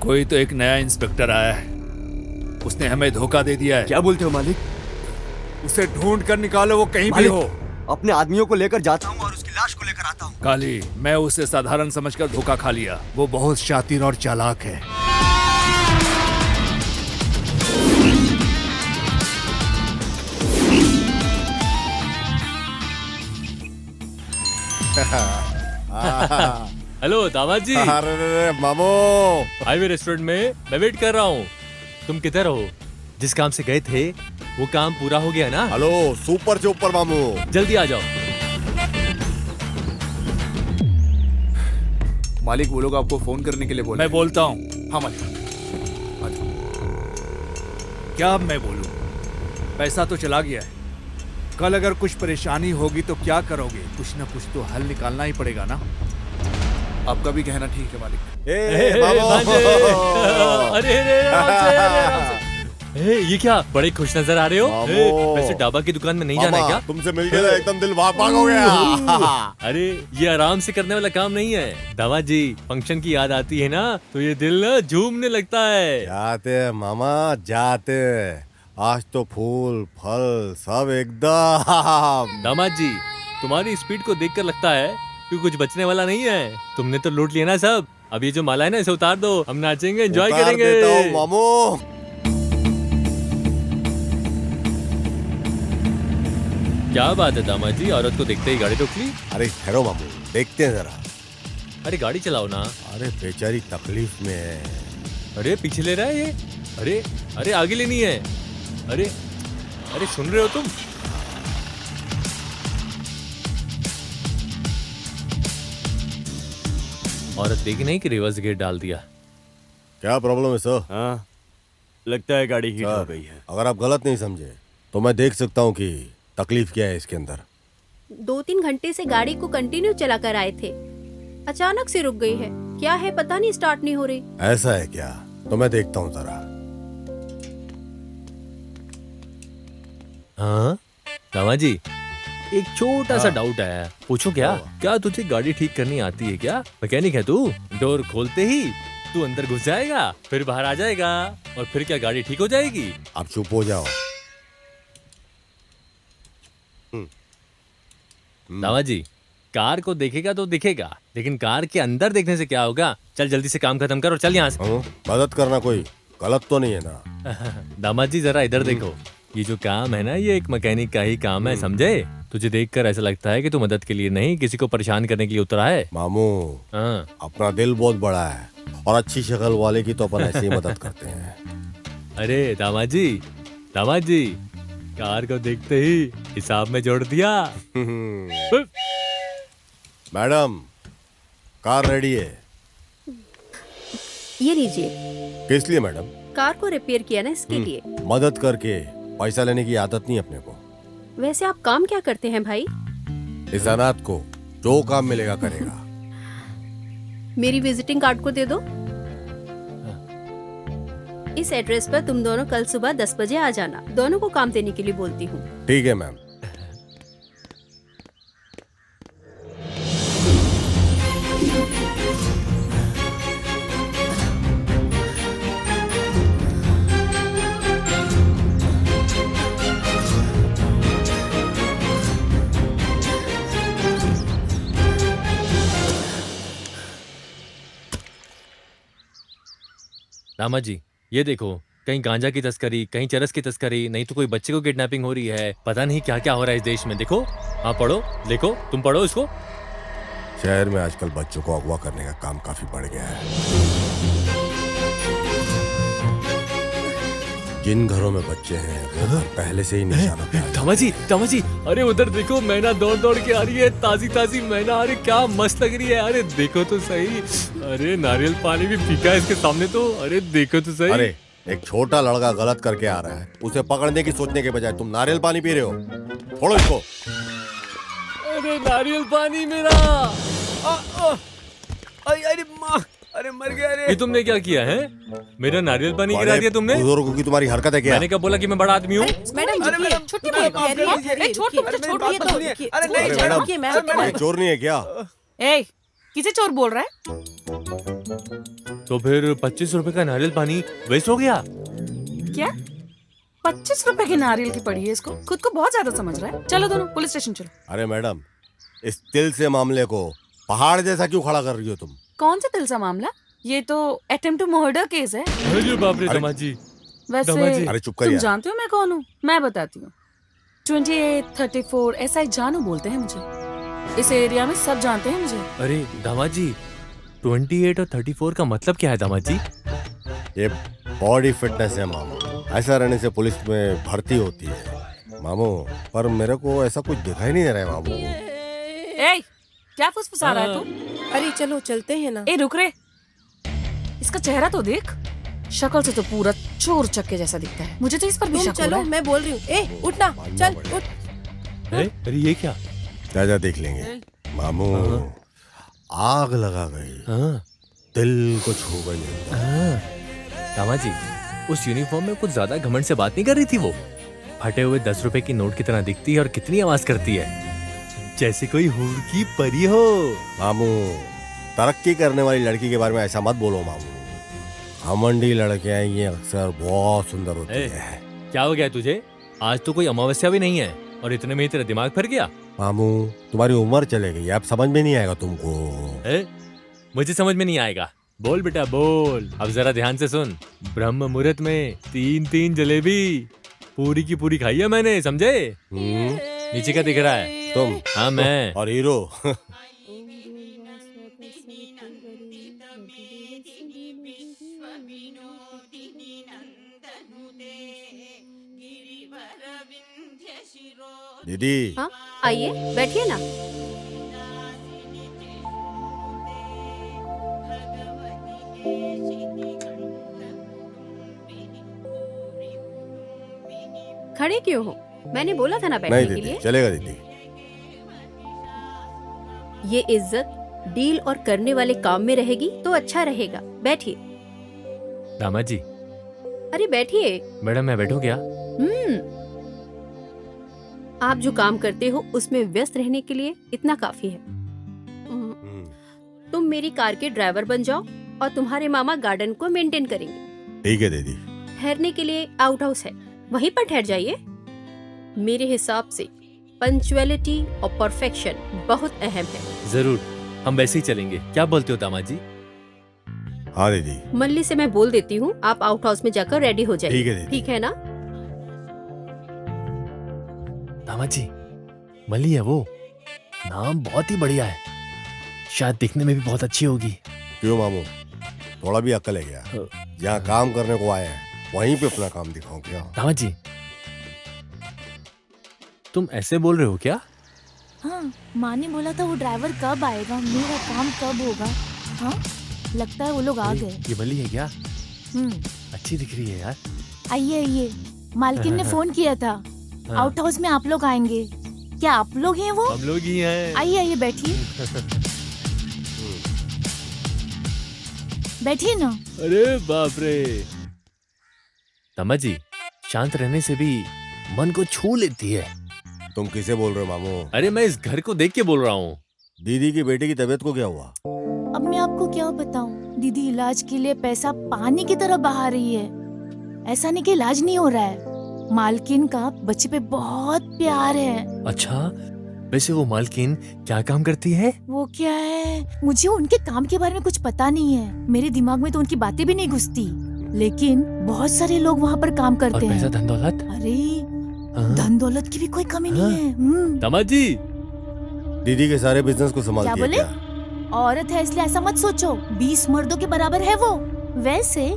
कोई तो एक नया इंस्पेक्टर आया है, उसने हमें धोखा दे दिया है। क्या बोलते हो मालिक? उसे ढूंढ कर निकालो, वो कहीं भी हो। अपने आदमियों को लेकर जाता हूँ और उसकी लाश को लेकर आता हूँ। काली, मैं उसे साधारण समझकर धोखा खा लिया। वो बहुत शातिर और चालाक है। हेलो दामाद जी। अरे मामू, हाईवे रेस्टोरेंट में मैं वेट कर रहा हूँ। तुम किधर हो? जिस काम से गए थे वो काम पूरा हो गया ना? हेलो सुपर से ऊपर मामू, जल्दी आ जाओ। मालिक वो लोग आपको फोन करने के लिए बोले। मैं बोलता हूँ। हाँ मालिक। क्या अब मैं बोलूं? पैसा तो चला गया है। कल अगर कुछ परेशानी होगी तो क्या करोगे? कुछ ना कुछ तो हल निकालना ही पड़ेगा ना। आपका भी कहना ठीक है मालिक। अरे ये क्या बड़े खुश नजर आ रहे हो? वैसे डाबा की दुकान में नहीं जाना है क्या? तुमसे मिल गया एकदम दिल भाग भाग हो गया। अरे ये आराम से करने वाला काम नहीं है दामाद जी। फंक्शन की याद आती है ना तो ये दिल ना झूमने लगता है। जाते मामा जाते, आज तो फूल फल सब एकदम। दामाद जी तुम्हारी स्पीड को देखकर लगता है कि कुछ बचने वाला नहीं है। तुमने तो लूट लिया ना सब। अब ये जो माला है ना इसे उतार दो, हम नाचेंगे, एंजॉय करेंगे। देता हूं, मामू। क्या बात है दामाद जी, औरत को देखते ही गाड़ी रोक ली? अरे ठहरो मामू, देखते हैं जरा। अरे गाड़ी चलाओ ना। अरे बेचारी तकलीफ में है। अरे पीछे ले रहा है ये। अरे अरे आगे लेनी है। अरे अरे सुन रहे हो तुम? औरत देखी नहीं कि रिवर्स गेट डाल दिया। क्या प्रॉब्लम है सर? हाँ लगता है गाड़ी हीट हो गई है। अगर आप गलत नहीं समझे तो मैं देख सकता हूँ कि तकलीफ क्या है इसके अंदर। 2-3 घंटे से गाड़ी को कंटिन्यू चला कर आए थे, अचानक से रुक गई है। क्या है पता नहीं, स्टार्ट नहीं हो रही। ऐसा है क्या? तो मैं देखता हूँ जरा। हाँ दामाद जी एक छोटा सा डाउट आया, पूछो क्या? क्या तुझे गाड़ी ठीक करनी आती है क्या? मैकेनिक है तू? डोर खोलते ही तू अंदर घुस जाएगा, फिर बाहर आ जाएगा और फिर क्या गाड़ी ठीक हो जाएगी? आप चुप हो जाओ। दामाद जी कार को देखेगा तो दिखेगा, लेकिन कार के अंदर देखने से क्या होगा? चल जल्दी से काम खत्म कर और चल यहाँ से। मदद करना कोई गलत तो नहीं है ना? दामाद जी जरा इधर देखो, ये जो काम है ना ये एक मैकेनिक का ही काम है, समझे? तुझे देखकर ऐसा लगता है कि तू मदद के लिए नहीं किसी को परेशान करने के लिए उतरा है। मामू अपना दिल बहुत बड़ा है और अच्छी शक्ल वाले की तो अपन ऐसे ही मदद करते हैं। अरे दामाद जी कार को देखते ही हिसाब में जोड़ दिया। मैडम कार रेडी है। ये लीजिए। किस लिए मैडम? कार को रिपेयर किया ना इसके लिए। मदद करके पैसा लेने की आदत नहीं अपने को। वैसे आप काम क्या करते हैं भाई? इस अनाथ को जो काम मिलेगा करेगा। मेरी विजिटिंग कार्ड को दे दो। इस एड्रेस पर तुम दोनों कल सुबह 10 बजे आ जाना। दोनों को काम देने के लिए बोलती हूँ। ठीक है मैम। दामा जी ये देखो, कहीं गांजा की तस्करी, कहीं चरस की तस्करी, नहीं तो कोई बच्चे को किडनैपिंग हो रही है। पता नहीं क्या क्या हो रहा है इस देश में। देखो, हाँ पढ़ो, देखो, तुम पढ़ो इसको। शहर में आजकल बच्चों को अगवा करने का काम काफी बढ़ गया है। जिन घरों में बच्चे हैं वो घर पहले से ही निशाना पे दामा जी, अरे उधर देखो, मैना दौड़ दौड़ के आ रही है, ताजी ताजी मैना। अरे क्या मस्त लग रही है। अरे देखो तो सही। अरे नारियल पानी भी फीका है इसके सामने तो। अरे देखो तो सही। अरे एक छोटा लड़का गलत करके आ रहा है, उसे पकड़ने की सोचने के बजाय तुम नारियल पानी पी रहे हो। छोड़ो इसको। अरे नारियल पानी मेरा। अरे माँ, अरे मर गया रे। ये तुमने क्या किया है? मेरा नारियल पानी गिरा दिया तुमने। बुजुर्गों की तुम्हारी हरकत है क्या? मैंने कब बोला कि मैं बड़ा आदमी हूँ? मैडम छुट्टी बोलिए। अरे मैडम, चोर नहीं है क्या? ए, किसे चोर बोल रहा है? तो फिर 25 रुपए का नारियल पानी वेस्ट हो गया। क्या 25 रुपए की नारियल की पड़ी है इसको? खुद को बहुत ज्यादा समझ रहा है। चलो दोनों पुलिस स्टेशन चलो। अरे मैडम, इस तिल से मामले को पहाड़ जैसा क्यों खड़ा कर रही हो तुम? कौन सा तिल सा मामला? ये तो अटेम्प्ट टू मर्डर केस है। अरे बाप रे दामाद जी। वैसे अरे चुप कर तुम यार। जानते हो मैं कौन हूँ? मैं बताती हूँ। 28, 34 SI जानू बोलते हैं मुझे। इस एरिया में सब जानते हैं मुझे। अरे दामाद जी, 28 और 34 का मतलब क्या है दामाद जी? ये बॉडी फिटनेस है मामू। ऐसा रहने से पुलिस में भर्ती होती है मामू। पर मेरे को ऐसा कुछ दिखाई नहीं दे रहा है मामू। ए, क्या फुसफुसा रहा है तू? अरे चलो चलते हैं ना। ए रुक रे, इसका चेहरा तो देख। शक्ल से तो पूरा चोर चक्के जैसा दिखता है। मुझे तो इस पर भी तुम शक हो चलो, रहा है। मैं बोल रही हूँ। ए उठना, चल उठ। अरे ये क्या? जा देख लेंगे मामू। आग लगा गई, दिल को छू गई। दामाद जी, उस यूनिफॉर्म में कुछ ज्यादा घमंड से बात नहीं कर रही थी वो? फटे हुए 10 रुपए की नोट की तरह दिखती है और कितनी आवाज करती है, जैसे कोई हूर की परी हो। मामू, तरक्की करने वाली लड़की के बारे में ऐसा मत बोलो मामू। घमंडी लड़कियां ये अक्सर बहुत सुंदर होती है। क्या हो गया तुझे? आज तो कोई अमावस्या भी नहीं है और इतने में ही तेरा दिमाग फिर गया। मामू, तुम्हारी उम्र चले गई, अब समझ में नहीं आएगा तुमको। मुझे समझ में नहीं आएगा। बोल बेटा बोल। अब जरा ध्यान से सुन। ब्रह्म मुहूर्त में 3 जलेबी पूरी की पूरी खाई है मैंने, समझे? नीचे क्या दिख रहा है? तुम। हाँ मैं। और हीरो। दीदी। हाँ आइए, बैठिए ना। खड़े क्यों हो? मैंने बोला था ना बैठने नहीं के दीदी, लिए। चलेगा दीदी। ये इज्जत डील और करने वाले काम में रहेगी तो अच्छा रहेगा। बैठिए। दामाद जी। अरे बैठिए। मैडम मैं बैठूं क्या? आप जो काम करते हो उसमें व्यस्त रहने के लिए इतना काफी है। तुम मेरी कार के ड्राइवर बन जाओ और तुम्हारे मामा गार्डन को मेंटेन करेंगे। ठीक है दीदी। ठहरने के लिए आउट हाउस है, वहीं पर ठहर जाइए। मेरे हिसाब से पंक्चुअलिटी और परफेक्शन बहुत अहम है। जरूर, हम वैसे ही चलेंगे। क्या बोलते हो दामाद जी? हाँ दीदी। मल्ली से मैं बोल देती हूँ, आप आउट हाउस में जाकर रेडी हो जाइए। ठीक है दीदी। ठीक है ना? दामाद जी, मल्ली है वो। नाम बहुत ही बढ़िया है, शायद दिखने में भी बहुत अच्छी होगी। क्यों मामू, थोड़ा भी अक्ल है क्या? जहाँ काम करने को आए हैं वहीं पे अपना काम दिखाओ क्या? दामाद जी, तुम ऐसे बोल रहे हो क्या? हाँ, माँ ने बोला था वो ड्राइवर कब आएगा, मेरा काम कब होगा। हाँ, लगता है वो लोग आ गए। ये मल्ली है क्या? अच्छी दिख रही है यार। आइए आइए, मालकिन ने फोन किया था, आउट हाउस में आप लोग आएंगे। क्या आप लोग हैं वो? हम लोग ही हैं। आइए आइए, बैठिए बैठिए ना। अरे बाप रे। दामाद जी, शांत रहने से भी मन को छू लेती है। तुम किसे बोल रहे हो मामू? अरे मैं इस घर को देख के बोल रहा हूँ। दीदी की बेटी की तबीयत को क्या हुआ? अब मैं आपको क्या बताऊं, दीदी इलाज के लिए पैसा पानी की तरह बहा रही है। ऐसा नहीं कि इलाज नहीं हो रहा है, मालकिन का बच्चे पे बहुत प्यार है। अच्छा, वैसे वो मालकिन क्या काम करती है? वो क्या है, मुझे उनके काम के बारे में कुछ पता नहीं है। मेरे दिमाग में तो उनकी बातें भी नहीं घुसती। लेकिन बहुत सारे लोग वहाँ पर काम और करते पैसा हैं। धन दौलत? अरे हाँ। धन दौलत की भी कोई कमी नहीं है। दामाद जी, दीदी के सारे बिजनेस को क्या संभालती है बोले? क्या? औरत है इसलिए ऐसा मत सोचो, 20 मर्दों के बराबर है वो। वैसे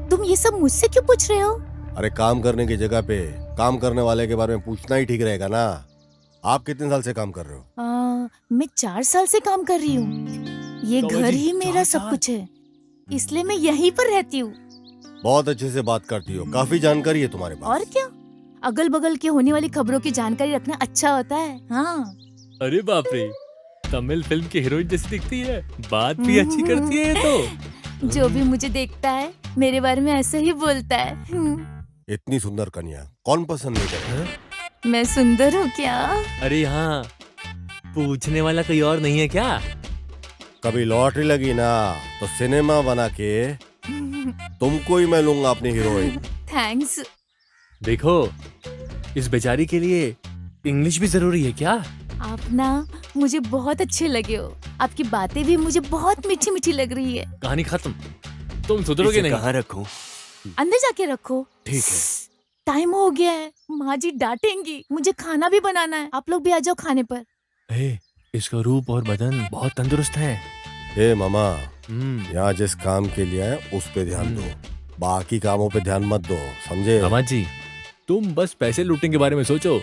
तुम ये सब मुझसे क्यों पूछ रहे हो? अरे काम करने की जगह पे काम करने वाले के बारे में पूछना ही ठीक रहेगा ना। आप कितने साल से काम कर रहे हो? मैं 4 साल से काम कर रही हूँ। ये तो घर जी, ही मेरा सब कुछ है, इसलिए मैं यहीं पर रहती हूँ। बहुत अच्छे से बात करती हो, काफी जानकारी है तुम्हारे पास। और क्या, अगल बगल के होने वाली खबरों की जानकारी रखना अच्छा होता है। हाँ। अरे बाप रे, तमिल फिल्म की हीरोइन जैसी दिखती है, बात भी अच्छी करती है ये तो। जो भी मुझे देखता है मेरे बारे में ऐसे ही बोलता है। इतनी सुंदर कन्या कौन पसंद नहीं करे? मैं सुंदर हूँ क्या? अरे यहाँ पूछने वाला कोई और नहीं है क्या? कभी लॉटरी लगी ना तो सिनेमा बना के तुमको ही मैं लूंगा अपनी हीरोइन। थैंक्स। देखो, इस बेचारी के लिए इंग्लिश भी जरूरी है क्या? आप ना मुझे बहुत अच्छे लगे हो, आपकी बातें भी मुझे बहुत मीठी मीठी लग रही है। कहानी खत्म, तुम सुधरोगे नहीं। कहाँ रखूं? अंदर जाके रखो। ठीक है। टाइम हो गया है, माँ जी डांटेंगी। मुझे खाना भी बनाना है, आप लोग भी आ जाओ खाने पर। इसका रूप और बदन बहुत तंदुरुस्त है। ए मामा, यहाँ जिस काम के लिए आए उस पे ध्यान दो, बाकी कामों पे ध्यान मत दो, समझे? दामाद जी, तुम बस पैसे लूटने के बारे में सोचो।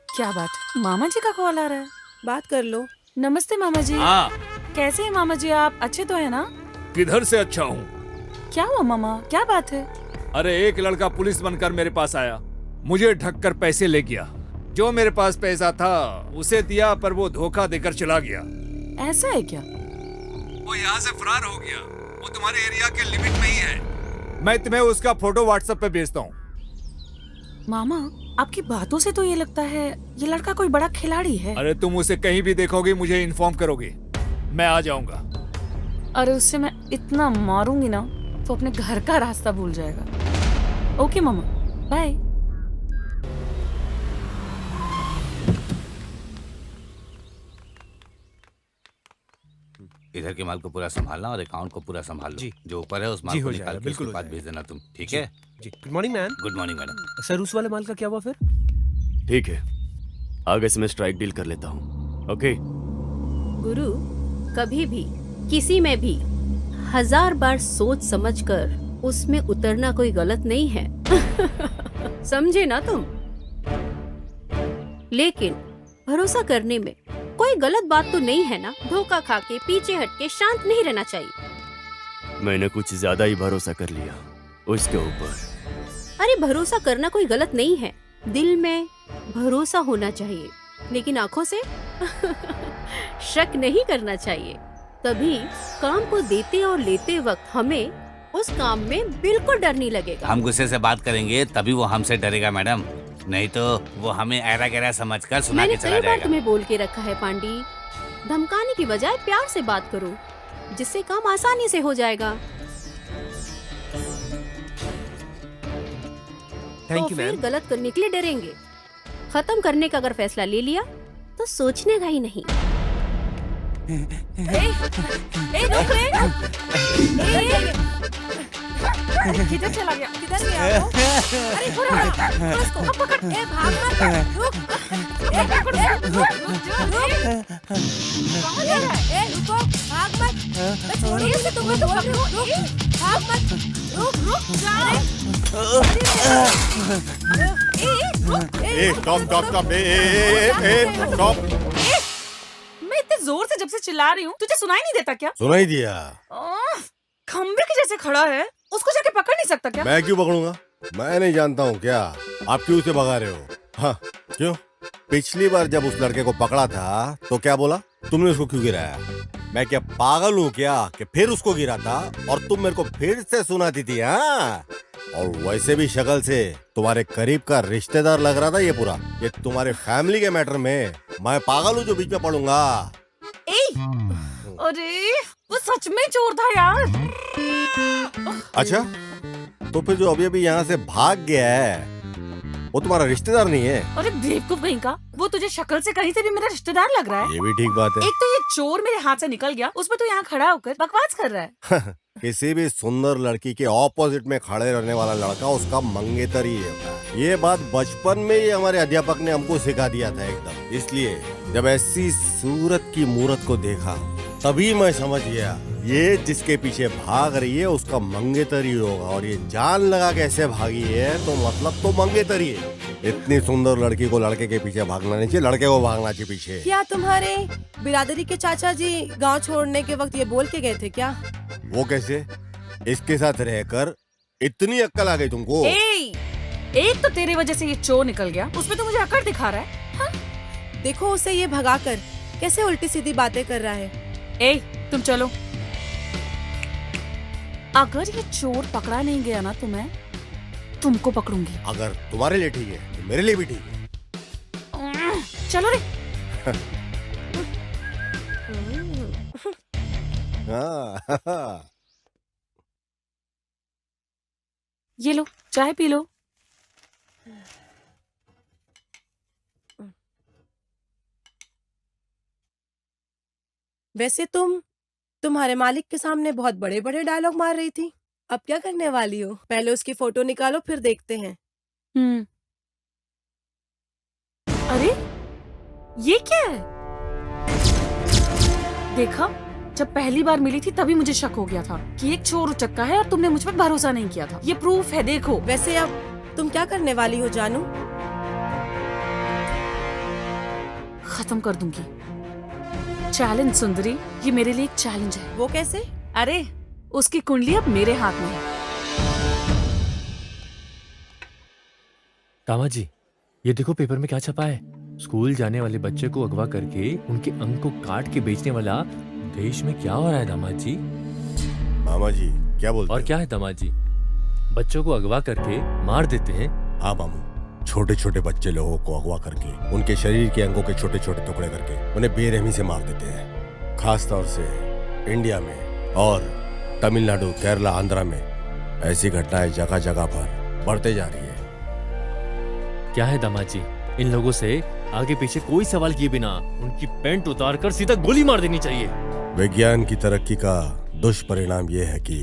क्या बात, मामा जी का कॉल आ रहा है? बात कर लो। नमस्ते मामा जी। हाँ। कैसे हैं मामा जी आप? अच्छे तो है ना? किधर से अच्छा हूँ? क्या हुआ मामा, क्या बात है? अरे एक लड़का पुलिस बनकर मेरे पास आया, मुझे ढककर पैसे ले गया। जो मेरे पास पैसा था उसे दिया, पर वो धोखा देकर चला गया। ऐसा है क्या? वो यहाँ से फरार हो गया। वो तुम्हारे एरिया के लिमिट में ही है। मैं तुम्हें उसका फोटो व्हाट्सएप पे भेजता हूँ। मामा, आपकी बातों से तो ये लगता है ये लड़का कोई बड़ा खिलाड़ी है। अरे तुम उसे कहीं भी देखोगे मुझे इन्फॉर्म करोगे, मैं आ जाऊंगा। अरे उससे मैं इतना मारूंगी ना तो अपने घर का रास्ता भूल जाएगा। ओके मामा, बाय। इधर के माल को पूरा संभालना और अकाउंट को पूरा संभाल लो। जी। जो ऊपर है उस माल जी, को हो निकाल जाएगा, के बिल्कुल उसके हो बाद भेज देना तुम, ठीक जी, है? जी। Good morning ma'am. Good morning madam. Sir, उस वाले माल का क्या हुआ फिर? ठीक है, आगे से मैं स्ट्राइक डील कर लेता हूँ। ओके। गुरु, कभी भी किसी में भी 1000 बार सोच समझकर उसमें उतरना कोई गलत नहीं है। समझे ना तुम? लेकिन भरोसा करने में कोई गलत बात तो नहीं है ना? धोखा खा के पीछे हट के शांत नहीं रहना चाहिए। मैंने कुछ ज्यादा ही भरोसा कर लिया उसके ऊपर। अरे भरोसा करना कोई गलत नहीं है, दिल में भरोसा होना चाहिए, लेकिन आंखों से शक नहीं करना चाहिए। तभी काम को देते और लेते वक्त हमें उस काम में बिल्कुल डर नहीं लगेगा। हम गुस्से से बात करेंगे तभी वो हमसे डरेगा मैडम, नहीं तो वो हमें ऐरा गहरा समझकर सुना मैंने के चला कई बार जाएगा। तुम्हें बोल के रखा है पांडी, धमकाने की बजाय प्यार से बात करो, जिससे काम आसानी से हो जाएगा। थैंक तो यू फिर मैम। गलत करने के लिए डरेंगे। खत्म करने का अगर फैसला ले लिया तो सोचने का ही नहीं। रुक रे। किधर चला गया? किधर गया वो? अरे थोड़ा उसको अब पकड़। भाग मत, रुक। पकड़, रुक। कहाँ जा रहा है? रुको, भाग मत। मैं छोड़िए से तुम्हें तो रुक, भाग मत। रुक जा। स्टॉप। मैं इतने जोर से जब से चिल्ला रही हूँ, तुझे सुनाई नहीं देता क्या? सुनाई दिया। खंबे के जैसे खड़ा है, उसको जाके पकड़ नहीं सकता क्या? मैं क्यों पकड़ूंगा? मैं नहीं जानता हूँ क्या? आप क्यों उसे भगा रहे हो? हाँ, क्यों? पिछली बार जब उस लड़के को पकड़ा था तो क्या बोला? तुमने उसको क्यों गिराया? मैं क्या पागल हूँ क्या कि फिर उसको गिरा था और तुम मेरे को फिर से सुनाती थी? हाँ, और वैसे भी शक्ल से तुम्हारे करीब का रिश्तेदार लग रहा था ये पूरा। ये तुम्हारे फैमिली के मैटर में मैं पागल हूँ जो बीच में पड़ूंगा? अरे वो सच में चोर था यार। अच्छा, तो फिर जो अभी अभी यहाँ से भाग गया है वो तुम्हारा रिश्तेदार नहीं है? अरे बेवकूफ कहीं का, वो तुझे शक्ल से कहीं से भी मेरा रिश्तेदार लग रहा है। ये भी ठीक बात है। एक तो ये चोर मेरे हाथ से निकल गया, उसमें तो यहाँ खड़ा होकर बकवास कर रहा है। किसी भी सुंदर लड़की के ऑपोजिट में खड़े रहने वाला लड़का उसका मंगेतर ही है। ये बात बचपन में ही हमारे अध्यापक ने हमको सिखा दिया था एकदम। इसलिए जब ऐसी सूरत की मूरत को देखा तभी मैं समझ गया ये जिसके पीछे भाग रही है उसका मंगेतर ही होगा, और ये जान लगा कैसे भागी है तो मतलब तो मंगेतर ही है। इतनी सुंदर लड़की को लड़के के पीछे भागना नहीं चाहिए, लड़के को भागना चाहिए पीछे। क्या तुम्हारे बिरादरी के चाचा जी गांव छोड़ने के वक्त ये बोल के गए थे क्या? वो कैसे? इसके साथ रहकर इतनी अक्ल आ गई तुमको? एक तो तेरे वजह से ये चोर निकल गया, उसमें तो मुझे अकड़ दिखा रहा है। हाँ? देखो उसे ये भगाकर कैसे उल्टी सीधी बातें कर रहा है। तुम चलो। अगर ये चोर पकड़ा नहीं गया ना तो मैं तुमको पकड़ूंगी। अगर तुम्हारे लिए ठीक है तो मेरे लिए भी ठीक है। चलो रे। ये लो चाय पी लो। वैसे तुम्हारे मालिक के सामने बहुत बड़े बड़े डायलॉग मार रही थी, अब क्या करने वाली हो? पहले उसकी फोटो निकालो फिर देखते हैं। अरे ये क्या है? देखा, जब पहली बार मिली थी तभी मुझे शक हो गया था कि एक चोर उचक्का है और तुमने मुझ पर भरोसा नहीं किया था। ये प्रूफ है, देखो। वैसे अब तुम क्या करने वाली हो जानू? खत्म कर दूंगी। चैलेंज सुंदरी, ये मेरे लिए एक चैलेंज है। वो कैसे? अरे उसकी कुंडली अब मेरे हाथ में है। दामाद जी, ये देखो पेपर में क्या छपा है। स्कूल जाने वाले बच्चे को अगवा करके उनके अंग को काट के बेचने वाला देश में क्या हो रहा है दामाद जी? मामा जी क्या बोलते? और क्या है दामाद जी? बच्चों को अगवा करके मार देते हैं। हाँ मामू, छोटे छोटे बच्चे लोगों को अगवा करके उनके शरीर के अंगों के छोटे छोटे टुकड़े करके उन्हें बेरहमी से मार देते हैं। खास तौर से इंडिया में और तमिलनाडु, केरला, आंध्रा में ऐसी घटनाएं जगह जगह पर बढ़ते जा रही है। क्या है दामाद जी, इन लोगों से आगे पीछे कोई सवाल किए बिना उनकी पैंट उतार कर सीधा गोली मार देनी चाहिए। विज्ञान की तरक्की का दुष्परिणाम ये है कि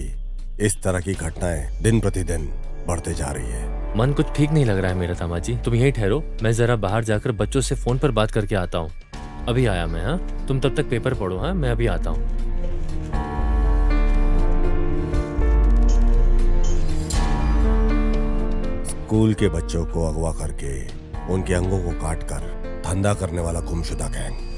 इस तरह की घटनाएं दिन प्रतिदिन बढ़ते जा रही है। मन कुछ ठीक नहीं लग रहा है मेरा दामाद जी, तुम यहीं ठहरो, मैं जरा बाहर जाकर बच्चों से फोन पर बात करके आता हूँ। अभी आया मैं। हाँ, तुम तब तक पेपर पढ़ो। हाँ, मैं अभी आता हूँ। स्कूल के बच्चों को अगवा करके उनके अंगों को काटकर धंधा करने वाला गुमशुदा गैंग।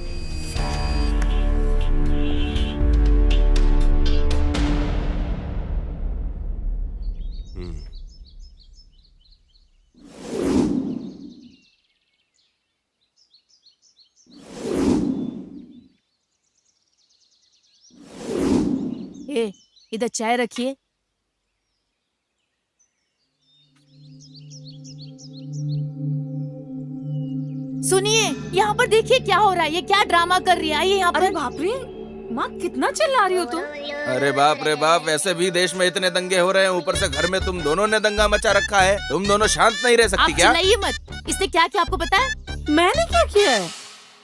इधर चाय रखिए। सुनिए, यहाँ पर देखिए क्या हो रहा है। ये क्या ड्रामा कर रही है? आइए यहाँ पर। अरे बाप रे, माँ कितना चिल्ला रही हो तुम? अरे बाप रे बाप, वैसे भी देश में इतने दंगे हो रहे हैं, ऊपर से घर में तुम दोनों ने दंगा मचा रखा है। तुम दोनों शांत नहीं रह सकती क्या? आप चिल्लाइए मत। इसने क्या किया आपको पता है? मैंने क्या किया है?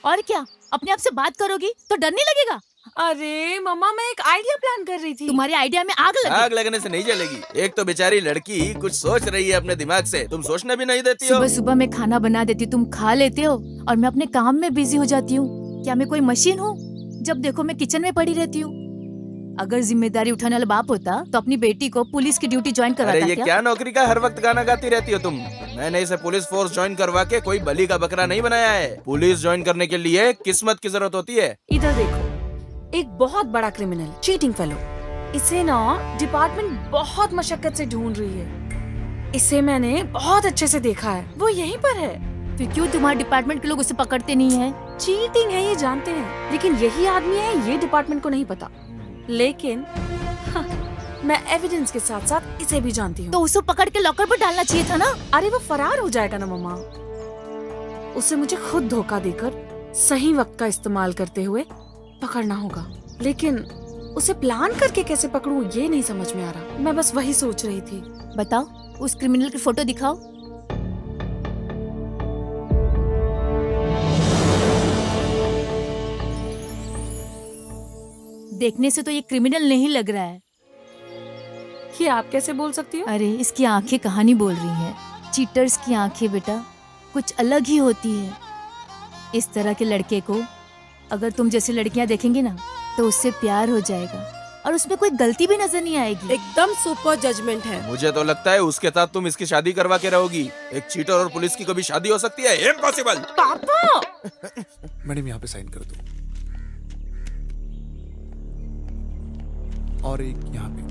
और क्या, अपने आप से बात करोगी तो डर नहीं लगेगा? अरे मम्मा, मैं एक आइडिया प्लान कर रही थी। तुम्हारे आइडिया में आग लगी। आग लगने से नहीं जलेगी। एक तो बेचारी लड़की कुछ सोच रही है अपने दिमाग से, तुम सोचने भी नहीं देती हो। सुबह सुबह मैं खाना बना देती हूँ, तुम खा लेते हो और मैं अपने काम में बिजी हो जाती हूँ। क्या मैं कोई मशीन हूँ? जब देखो मैं किचन में पड़ी रहती हूँ। अगर जिम्मेदारी उठाने वाला बाप होता तो अपनी बेटी को पुलिस की ड्यूटी ज्वाइन करवाता। अरे ये क्या नौकरी का हर वक्त गाना गाती रहती हो तुम? मैंने इसे पुलिस फोर्स ज्वाइन करवा के कोई बलि का बकरा नहीं बनाया है। पुलिस ज्वाइन करने के लिए किस्मत की जरूरत होती है। इधर देखो, एक बहुत बड़ा क्रिमिनल, चीटिंग फेलो, इसे ना डिपार्टमेंट बहुत मशक्कत से ढूंढ रही है। इसे मैंने बहुत अच्छे से देखा है, वो यहीं पर है। फिर क्यों तुम्हारे डिपार्टमेंट के लोग उसे पकड़ते नहीं हैं? चीटिंग है ये जानते हैं, लेकिन यही आदमी है ये डिपार्टमेंट को नहीं पता। लेकिन मैं एविडेंस के साथ साथ इसे भी जानती हूँ। तो उसे पकड़ के लॉकर पर डालना चाहिए था ना। अरे वो फरार हो जाएगा ना मम्मा। उसे मुझे खुद धोखा देकर सही वक्त का इस्तेमाल करते हुए पकड़ना होगा, लेकिन उसे प्लान करके कैसे पकड़ूं ये नहीं समझ में आ रहा। मैं बस वही सोच रही थी। बताओ, उस क्रिमिनल की फोटो दिखाओ। देखने से तो ये क्रिमिनल नहीं लग रहा है। ये आप कैसे बोल सकती हो? अरे इसकी आंखें कहानी बोल रही हैं। चीटर्स की आंखें बेटा कुछ अलग ही होती है। इस तरह के लड़के को अगर तुम जैसी लड़कियां देखेंगी ना तो उससे प्यार हो जाएगा और उसमें कोई गलती भी नजर नहीं आएगी। एकदम सुपर जजमेंट है। मुझे तो लगता है उसके साथ तुम इसकी शादी करवा के रहोगी। एक चीटर और पुलिस की कभी शादी हो सकती है? इम्पॉसिबल। पापा मैडम यहाँ पे साइन कर दो, और एक यहाँ पे।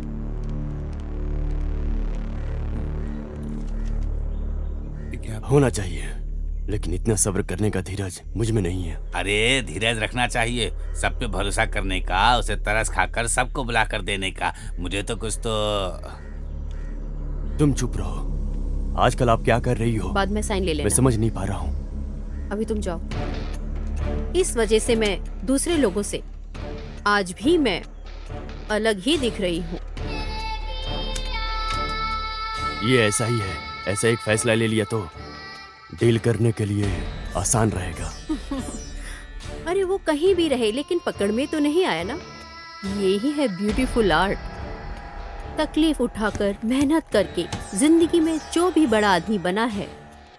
एक यहाँ पे। होना चाहिए, लेकिन इतना सब्र करने का धीरज मुझ में नहीं है। अरे धीरज रखना चाहिए, सब पे भरोसा करने का, उसे तरस खाकर सबको बुला कर देने का। मुझे तो कुछ तो। तुम चुप रहो। आजकल आप क्या कर रही हो? बाद में साइन ले लेना। मैं समझ नहीं पा रहा हूँ। अभी तुम जाओ। इस वजह से मैं दूसरे लोगों से आज भी मैं अलग ही दिख रही हूँ। ये ऐसा ही है। ऐसा एक फैसला ले लिया तो डील करने के लिए आसान रहेगा। अरे वो कहीं भी रहे लेकिन पकड़ में तो नहीं आया ना। ये ही है ब्यूटीफुल आर्ट। तकलीफ उठाकर मेहनत करके जिंदगी में जो भी बड़ा आदमी बना है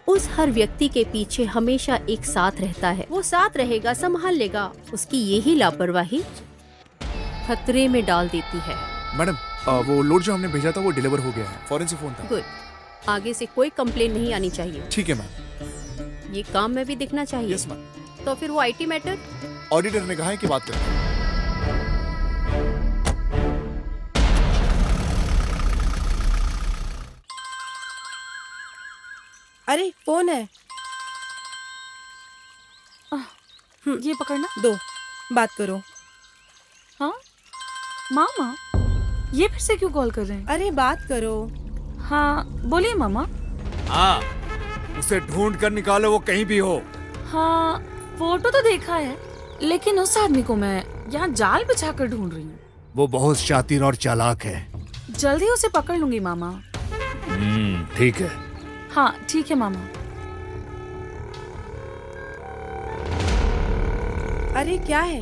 उस हर व्यक्ति के पीछे हमेशा एक साथ रहता है। वो साथ रहेगा, संभाल लेगा। उसकी यही लापरवाही खतरे में डाल देती है। मैडम वो लोड जो हमने भेजा था वो डिलीवर हो गया है। फॉरेन से फोन था। गुड। आगे से कोई कंप्लेन नहीं आनी चाहिए। ठीक है मैम। ये काम में भी दिखना चाहिए। Yes ma'am. तो फिर वो आईटी मैटर ऑडिटर ने कहा है कि बात करें। अरे फोन है। ये पकड़ना। दो, बात करो। हाँ मामा, ये फिर से क्यों कॉल कर रहे हैं? अरे बात करो। हाँ बोलिए मामा। हाँ, उसे ढूंढ कर निकालो, वो कहीं भी हो। हाँ फोटो तो देखा है, लेकिन उस आदमी को मैं यहाँ जाल बिछा कर ढूंढ रही हूँ। वो बहुत शातिर और चालाक है। जल्दी उसे पकड़ लूंगी मामा। ठीक है। हाँ ठीक है मामा। अरे क्या है,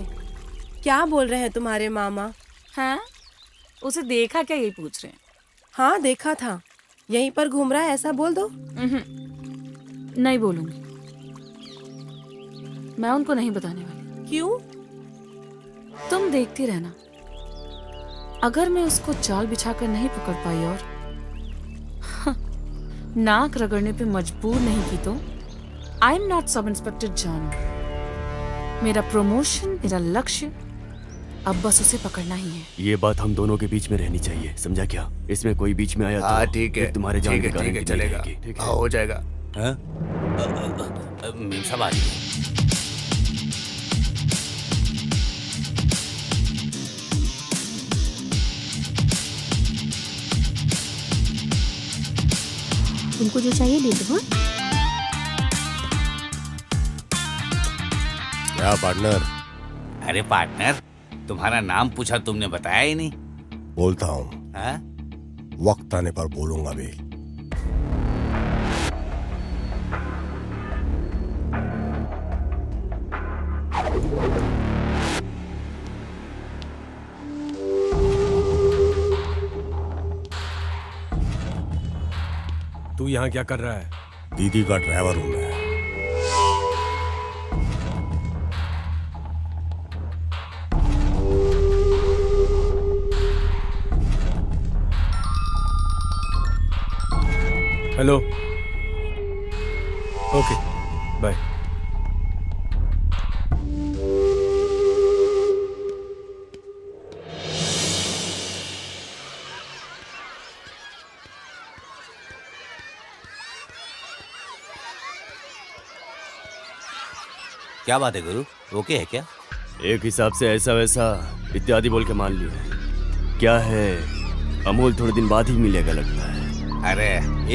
क्या बोल रहे हैं तुम्हारे मामा? हैं? उसे देखा क्या, यही पूछ रहे हैं। हाँ देखा था, यहीं पर घूम रहा है, ऐसा बोल दो। नहीं बोलूंगी, मैं उनको नहीं बताने वाली। क्यों? तुम देखती रहना, अगर मैं उसको जाल बिछाकर नहीं पकड़ पाई और नाक रगड़ने पे मजबूर नहीं की तो I am not sub inspector जानू। मेरा प्रमोशन, मेरा लक्ष्य अब बस उसे पकड़ना ही है। ये बात हम दोनों के बीच में रहनी चाहिए, समझा क्या? इसमें कोई बीच में आया तो ठीक है, तुम्हारे जान के कारण चलेगा। हाँ हो जाएगा। मीम साहब आ रही है। तुमको जो चाहिए ले दो। क्या पार्टनर? अरे पार्टनर, तुम्हारा नाम पूछा, तुमने बताया ही नहीं। बोलता हूँ, वक्त आने पर बोलूंगा भी। तू यहाँ क्या कर रहा है? दीदी का ड्राइवर हूं मैं। हेलो। Okay bye. क्या बात है गुरु, ओके है क्या? एक हिसाब से ऐसा वैसा इत्यादि बोल के मान लिया। क्या है, अमूल थोड़े दिन बाद ही मिलेगा लगता है। अरे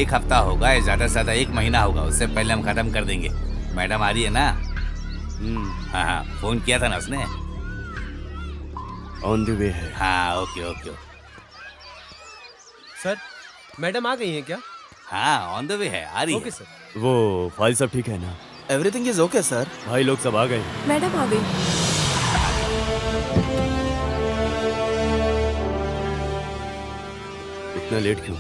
एक हफ्ता होगा, ज्यादा से ज्यादा 1 महीना होगा, उससे पहले हम खत्म कर देंगे। मैडम आ रही है ना? हाँ हाँ, फोन किया था ना उसने। ऑन द वे है। हाँ ओके ओके। सर मैडम आ गई हैं क्या? हाँ ऑन द वे है, आ रही है। Okay sir. वो फाइल सब ठीक है ना? Everything is okay sir. भाई लोग सब आ गए। मैडम आ गई। इतना लेट क्यों?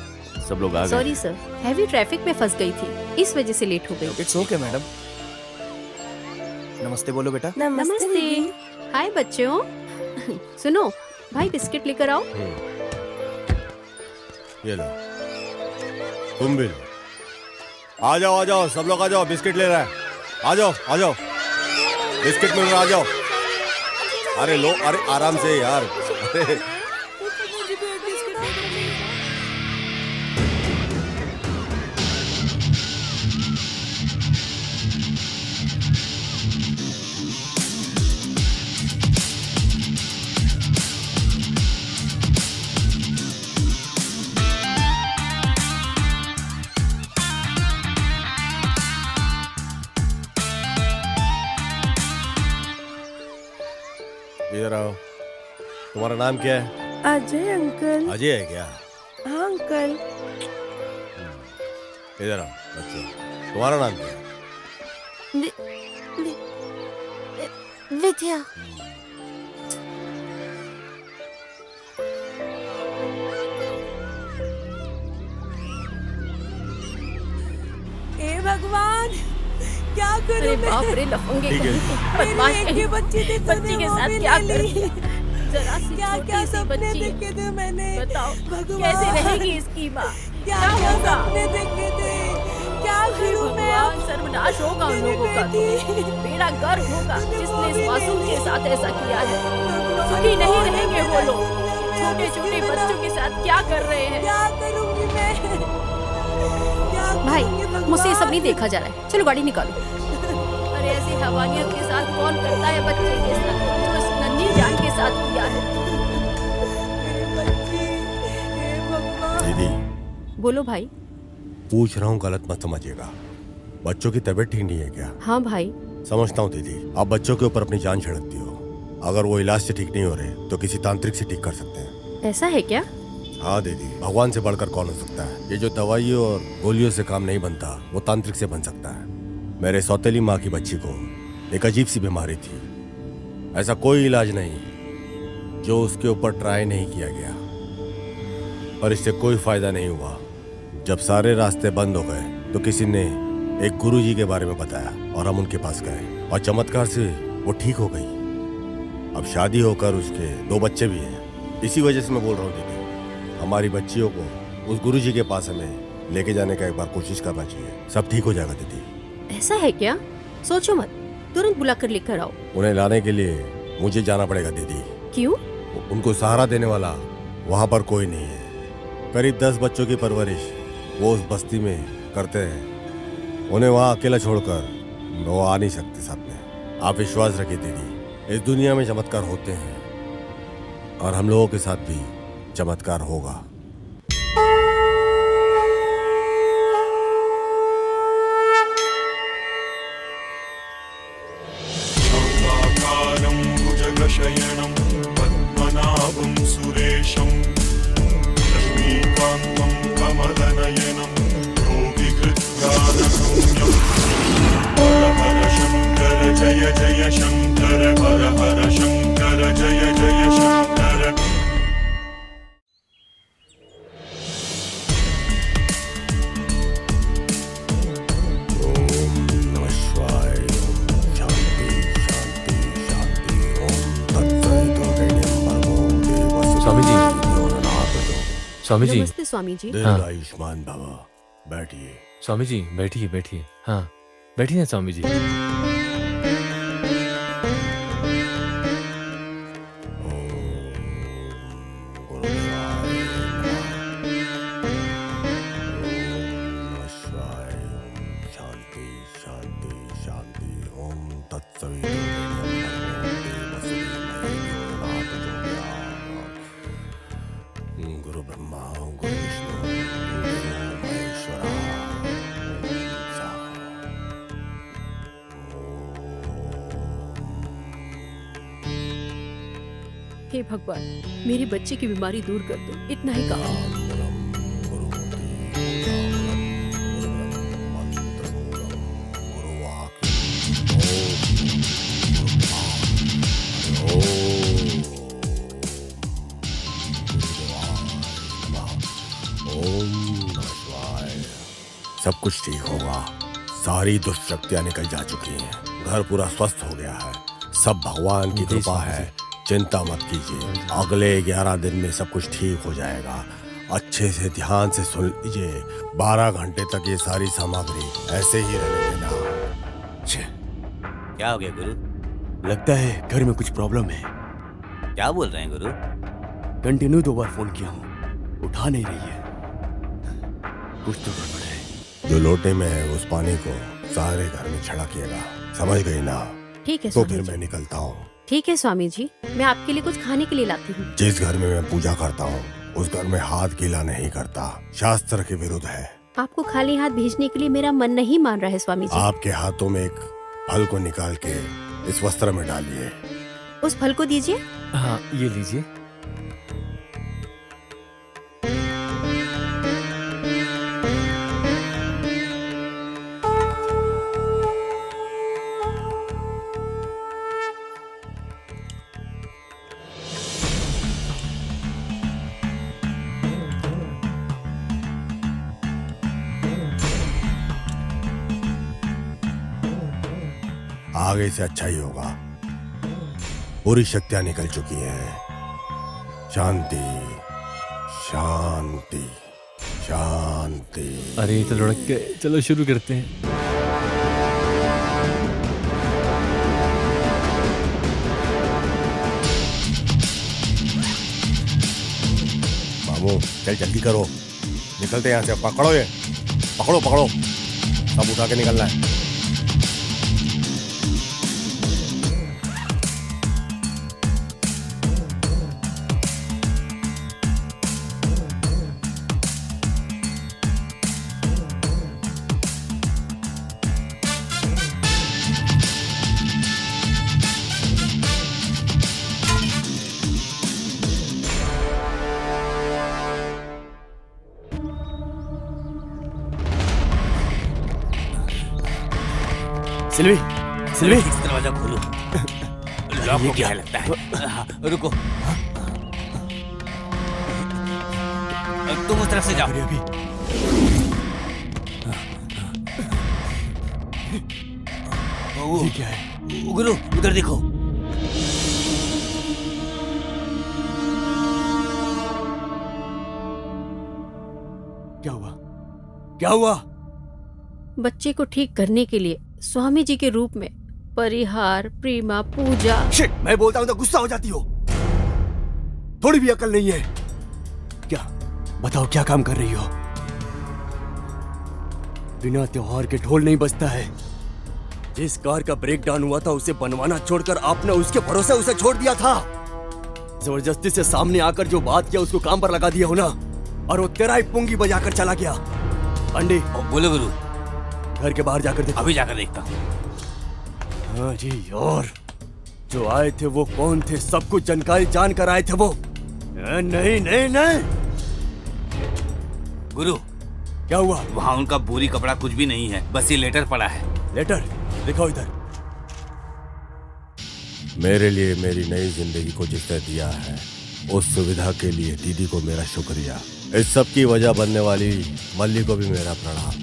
सब लोग आ गए। सॉरी सर, हैवी ट्रैफिक में फंस गई थी, इस वजह से लेट हो गई। It's okay madam. नमस्ते बोलो बेटा। नमस्ते। हाय बच्चों। सुनो भाई, बिस्किट लेकर आओ। ये लो, तुम भी लो। आ जाओ सब लोग आ जाओ, बिस्किट ले रहा है। आ जाओ बिस्किट मिल रहा, आ जाओ। अरे लो, अरे आराम से यार। अरे इधर आओ। तुम्हारा नाम क्या है? अजय अंकल। अजय है क्या? हाँ अंकल। इधर आओ बच्चे, तुम्हारा नाम क्या है? विद्या। हे भगवान, क्या करूं अरे मैं? बाप रे, लफंगे ठीक है। बदमाश मेरी एक ही बच्ची थी, बच्ची के वो साथ भी क्या ले कर ली। दिया? जरा सी क्या छोटी क्या सी सपने बच्ची है। देखे थे मैंने? बताओ भगवान। कैसे रहेगी इसकी माँ? क्या क्या क्या होगा? सपने देखे थे? क्या हे करूं मैं? भगवान, सर्वनाश होगा उन लोगों का तो। बेड़ा गर्क होगा जिसने इस मासूम के साथ ऐसा किया है। सुखी नहीं रहेंगे वो लोग। छोटे छोटे बच्चों के साथ क्या कर रहे हैं? क्या करूंगी मैं? भाई, मुझसे ये सब नहीं देखा जा रहा है, चलो गाड़ी निकालो। अरे ऐसी हवानियत के साथ कौन करता है बच्चे के साथ, जो इस नन्ही जान के साथ किया है? दीदी बोलो भाई। पूछ रहा हूँ, गलत मत समझिएगा। बच्चों की तबीयत ठीक नहीं है क्या? हाँ भाई। समझता हूँ दीदी, आप बच्चों के ऊपर अपनी जान छिड़कती हो। अगर वो इलाज से ठीक नहीं हो रहे तो किसी तांत्रिक से ठीक कर सकते हैं। ऐसा है क्या? हाँ दीदी, भगवान से बढ़कर कौन हो सकता है? ये जो दवाइयों और गोलियों से काम नहीं बनता, वो तांत्रिक से बन सकता है। मेरे सौतेली माँ की बच्ची को एक अजीब सी बीमारी थी। ऐसा कोई इलाज नहीं जो उसके ऊपर ट्राई नहीं किया गया, पर इससे कोई फायदा नहीं हुआ। जब सारे रास्ते बंद हो गए तो किसी ने एक गुरुजी के बारे में बताया और हम उनके पास गए और चमत्कार से वो ठीक हो गई। अब शादी होकर उसके 2 बच्चे भी हैं। इसी वजह से मैं बोल रहा हूँ दीदी, हमारी बच्चियों को उस गुरुजी के पास हमें लेके जाने का एक बार कोशिश करना चाहिए। सब ठीक हो जाएगा दीदी। ऐसा है क्या? सोचो मत, तुरंत बुलाकर लेकर आओ। उन्हें लाने के लिए मुझे जाना पड़ेगा दीदी। क्यों? उनको सहारा देने वाला वहाँ पर कोई नहीं है। करीब 10 बच्चों की परवरिश वो उस बस्ती में करते हैं। उन्हें वहाँ अकेला छोड़कर वो आ नहीं सकते साथ में। आप विश्वास रखिए दीदी, इस दुनिया में चमत्कार होते हैं और हम लोगों के साथ भी चमत्कार होगा। भुजगशयनं पद्मनाभं सुरेशं लक्ष्मीकान्तं कमलनयनं योगिकृत्यानगम्यं हर हर शङ्कर जय जय शङ्कर हर हर शङ्कर जय जय शङ्कर। स्वामी जी, स्वामी जी। नमस्ते स्वामी जी। दीर्घ आयुष्मान भव। बैठिए। स्वामी जी बैठिए बैठिए। हाँ बैठिए ना स्वामी जी। शांति शांति शांति। ओम तत्सवितुर्वरेण्यं गुरु ब्रह्मा गुरु विष्णु गुरुदेवो महेश्वरा। हे भगवान, मेरी बच्ची की बीमारी दूर कर दो, इतना ही काफी है। ओम नमः शिवाय। सब कुछ ठीक होगा। सारी दुष्ट शक्तियां निकल जा चुकी हैं। घर पूरा स्वस्थ हो गया है। सब भगवान की कृपा है। चिंता मत कीजिए, अगले 11 दिन में सब कुछ ठीक हो जाएगा। अच्छे से ध्यान से सुन लीजिए, 12 घंटे तक ये सारी सामग्री ऐसे ही रहने देना। क्या हो गया गुरु? लगता है घर में कुछ प्रॉब्लम है। क्या बोल रहे हैं गुरु? कंटिन्यू 2 बार फोन किया हूँ, उठा नहीं रही है। कुछ तो गड़बड़ है। जो लोटे में है उस पानी को सारे घर में छिड़किएगा, समझ गई ना? ठीक है तो स्वामी फिर जी। मैं निकलता हूँ। ठीक है स्वामी जी, मैं आपके लिए कुछ खाने के लिए लाती हूँ। जिस घर में मैं पूजा करता हूँ उस घर में हाथ गीला नहीं करता, शास्त्र के विरुद्ध है। आपको खाली हाथ भेजने के लिए मेरा मन नहीं मान रहा है स्वामी जी। आपके हाथों में एक फल को निकाल के इस वस्त्र में डालिए। उस फल को दीजिए। हाँ ये लीजिए। आगे से अच्छा ही होगा। पूरी शक्तियां निकल चुकी हैं। शांति शांति शांति। अरे ये तो लुढ़क गए, चलो शुरू करते हैं। बाबू चल जल्दी करो, निकलते यहाँ से। पकड़ो ये, पकड़ो पकड़ो, सब उठा के निकलना है। सिल्वी, सिल्वी, इस दरवाजा खोलो। लॉक ये हो क्या गया लगता है। हाँ, रुको, तुम उस तरफ से जाओ। अभी ये क्या है? गुरु उधर देखो। क्या हुआ? क्या हुआ? बच्चे को ठीक करने के लिए स्वामी जी के रूप में परिहार, प्रेमा, पूजा। शिट, मैं बोलता हूं तो गुस्सा हो जाती हो। थोड़ी भी अकल नहीं है क्या? बताओ क्या काम कर रही हो? बिना त्योहार के ढोल नहीं बजता है। जिस कार का ब्रेक डाउन हुआ था उसे बनवाना छोड़कर आपने उसके भरोसे उसे छोड़ दिया था। जबरदस्ती से सामने आकर जो बात किया उसको काम पर लगा दिया हो ना, और वो तेरा ही पुंगी बजाकर चला गया। अंडे बोलो गुरु। घर के बाहर जाकर देखो। अभी जाकर देखता हूँ। हाँ जी, और जो आए थे वो कौन थे? सब कुछ जानकारी जानकर आए थे वो? नहीं नहीं नहीं। गुरु क्या हुआ? वहाँ उनका बोरी कपड़ा कुछ भी नहीं है, बस ये लेटर पड़ा है। लेटर दिखाओ इधर। मेरे लिए मेरी नई जिंदगी को जिसने दिया है उस सुविधा के लिए दीदी को मेरा शुक्रिया। इस सब की वजह बनने वाली मल्ली को भी मेरा प्रणाम।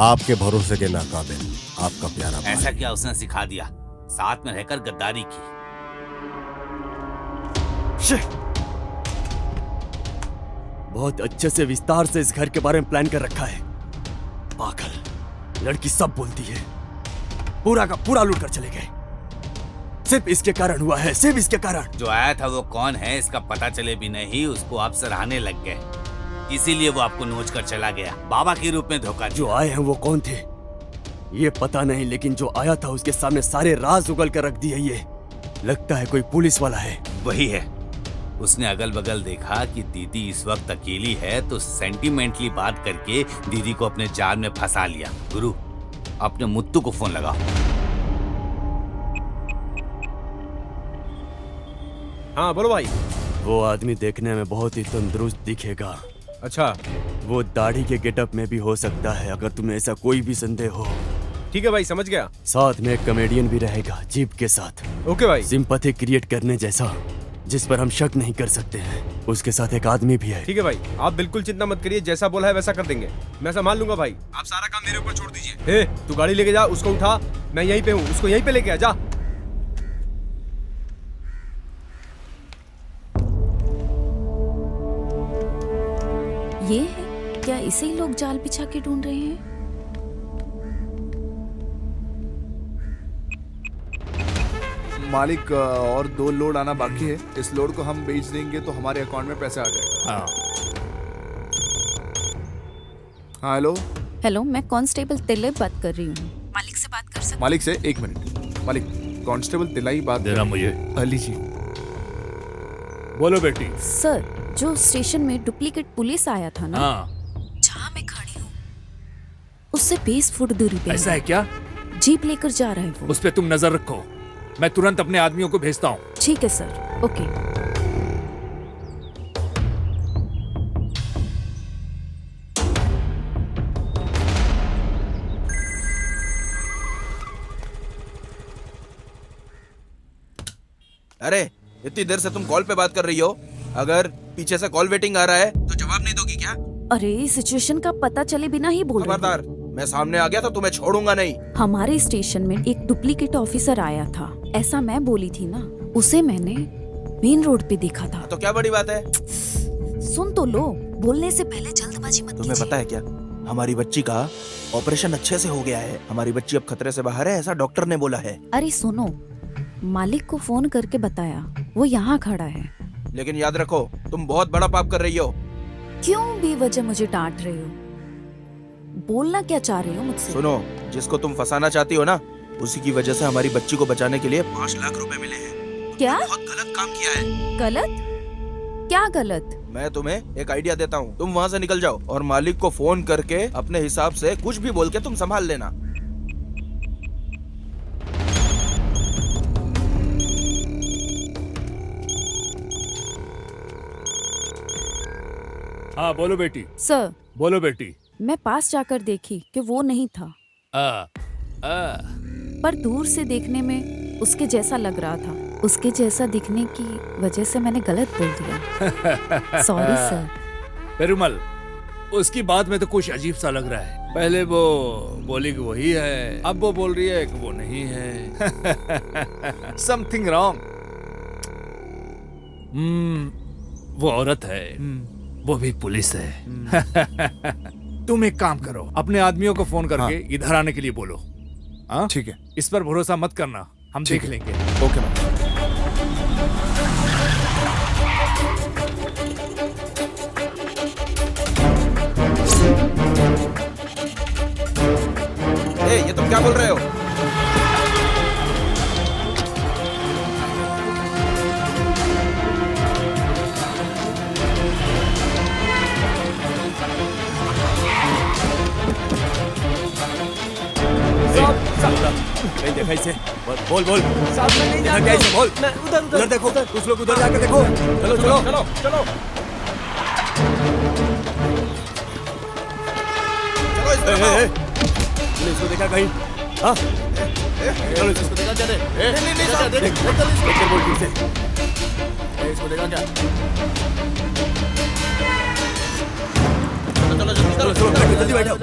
आपके भरोसे के नाकाबिल आपका प्यारा भाई। ऐसा क्या उसने सिखा दिया? साथ में रहकर गद्दारी की। बहुत अच्छे से विस्तार से इस घर के बारे में प्लान कर रखा है। पागल लड़की सब बोलती है। पूरा का पूरा लूट कर चले गए। सिर्फ इसके कारण हुआ है, सिर्फ इसके कारण। जो आया था वो कौन है इसका पता चले भी नहीं, उसको आप सराहने लग गए, इसीलिए वो आपको नोच कर चला गया। बाबा के रूप में धोखा। जो आए हैं वो कौन थे ये पता नहीं, लेकिन जो आया था उसके सामने सारे राज उगल कर रख दिए। ये लगता है कोई पुलिस वाला है। वही है। उसने अगल बगल देखा कि दीदी इस वक्त अकेली है तो सेंटिमेंटली बात करके दीदी को अपने जाल में फंसा लिया। गुरु अपने मुत्तू को फोन लगाओ। हाँ बोलो भाई। वो आदमी देखने में बहुत ही तंदुरुस्त दिखेगा। अच्छा, वो दाढ़ी के गेटअप में भी हो सकता है, अगर तुम्हें ऐसा कोई भी संदेह हो। ठीक है भाई, समझ गया। साथ में एक कॉमेडियन भी रहेगा जीप के साथ। ओके भाई। सिंपैथी क्रिएट करने जैसा। जिस पर हम शक नहीं कर सकते हैं, उसके साथ एक आदमी भी है। ठीक है भाई, आप बिल्कुल चिंता मत करिए, जैसा बोला है वैसा कर देंगे। मैं संभाल लूंगा भाई, आप सारा काम मेरे ऊपर छोड़ दीजिए। तू गाड़ी लेके जा, उसको उठा, मैं यहीं पे हूँ, उसको यहीं पे लेके आ जा। ये है क्या? इसे ही लोग जाल बिछा के ढूंढ रहे हैं। मालिक, और 2 लोड आना बाकी है। इस लोड को हम बेच देंगे तो हमारे अकाउंट में पैसा आ जाएगा। हाँ हेलो। हेलो, मैं कांस्टेबल तिलक बात कर रही हूँ। मालिक से बात कर सकते? मालिक से 1 मिनट। मालिक, कांस्टेबल तिलाई बात देना मुझे। अली जी। बोलो बेटी। सर, जो स्टेशन में डुप्लीकेट पुलिस आया था ना, हाँ। जहाँ मैं खड़ी हूँ उससे 20 फुट दूरी पे ऐसा है क्या? जीप लेकर जा रहा है वो। उस पे तुम नजर रखो, मैं तुरंत अपने आदमियों को भेजता हूँ। ठीक है सर, ओके। अरे इतनी देर से तुम कॉल पे बात कर रही हो, अगर पीछे से कॉल वेटिंग आ रहा है तो जवाब नहीं दोगी क्या? अरे सिचुएशन का पता चले बिना ही बोल रही हूँ। खबरदार, मैं सामने आ गया तो तुम्हें छोड़ूंगा नहीं। हमारे स्टेशन में एक डुप्लीकेट ऑफिसर आया था, ऐसा मैं बोली थी ना। उसे मैंने मेन रोड पे देखा था। तो क्या बड़ी बात है? सुन तो लो, बोलने से पहले जल्दबाजी मत तुम्हें पता है क्या, हमारी बच्ची का ऑपरेशन अच्छे से हो गया है। हमारी बच्ची अब खतरे से बाहर है, ऐसा डॉक्टर ने बोला है। अरे सुनो, मालिक को फोन करके बताया, वो यहाँ खड़ा है। लेकिन याद रखो, तुम बहुत बड़ा पाप कर रही हो। क्यों बेवजह मुझे डांट रहे हो? बोलना क्या चाह रहे हो मुझसे? सुनो, जिसको तुम फंसाना चाहती हो ना, उसी की वजह से हमारी बच्ची को बचाने के लिए 5 लाख रुपए मिले हैं। क्या? बहुत गलत काम किया है। गलत? क्या गलत? मैं तुम्हें एक आइडिया देता हूँ, तुम वहाँ से निकल जाओ और मालिक को फोन करके अपने हिसाब से कुछ भी बोल के तुम संभाल लेना। हाँ बोलो बेटी। सर। बोलो बेटी। मैं पास जाकर देखी कि वो नहीं था। पर दूर से देखने में उसके जैसा लग रहा था। उसके जैसा दिखने की वजह से मैंने गलत बोल दिया। Sorry sir. पेरुमल, उसकी बात में तो कुछ अजीब सा लग रहा है। पहले वो बोली कि वही है, अब वो बोल रही है कि वो नहीं है। Something wrong. वो औरत है, वो भी पुलिस है। तुम एक काम करो, अपने आदमियों को फोन करके इधर आने के लिए बोलो। ठीक है। इस पर भरोसा मत करना, हम देख लेंगे। Okay ma'am. ये तुम क्या बोल रहे हो? नहीं देखा इसे। बोल बोल। देखा क्या इसे? बोल। उधर देखो, कुछ लोग उधर जाकर देखो। चलो चलो चलो चलो चलो। इसको देखा कहीं? हाँ चलो इसको देखा क्या? देख बोल ठीक से। इसको देखा क्या? चलो चलो जल्दी बैठो।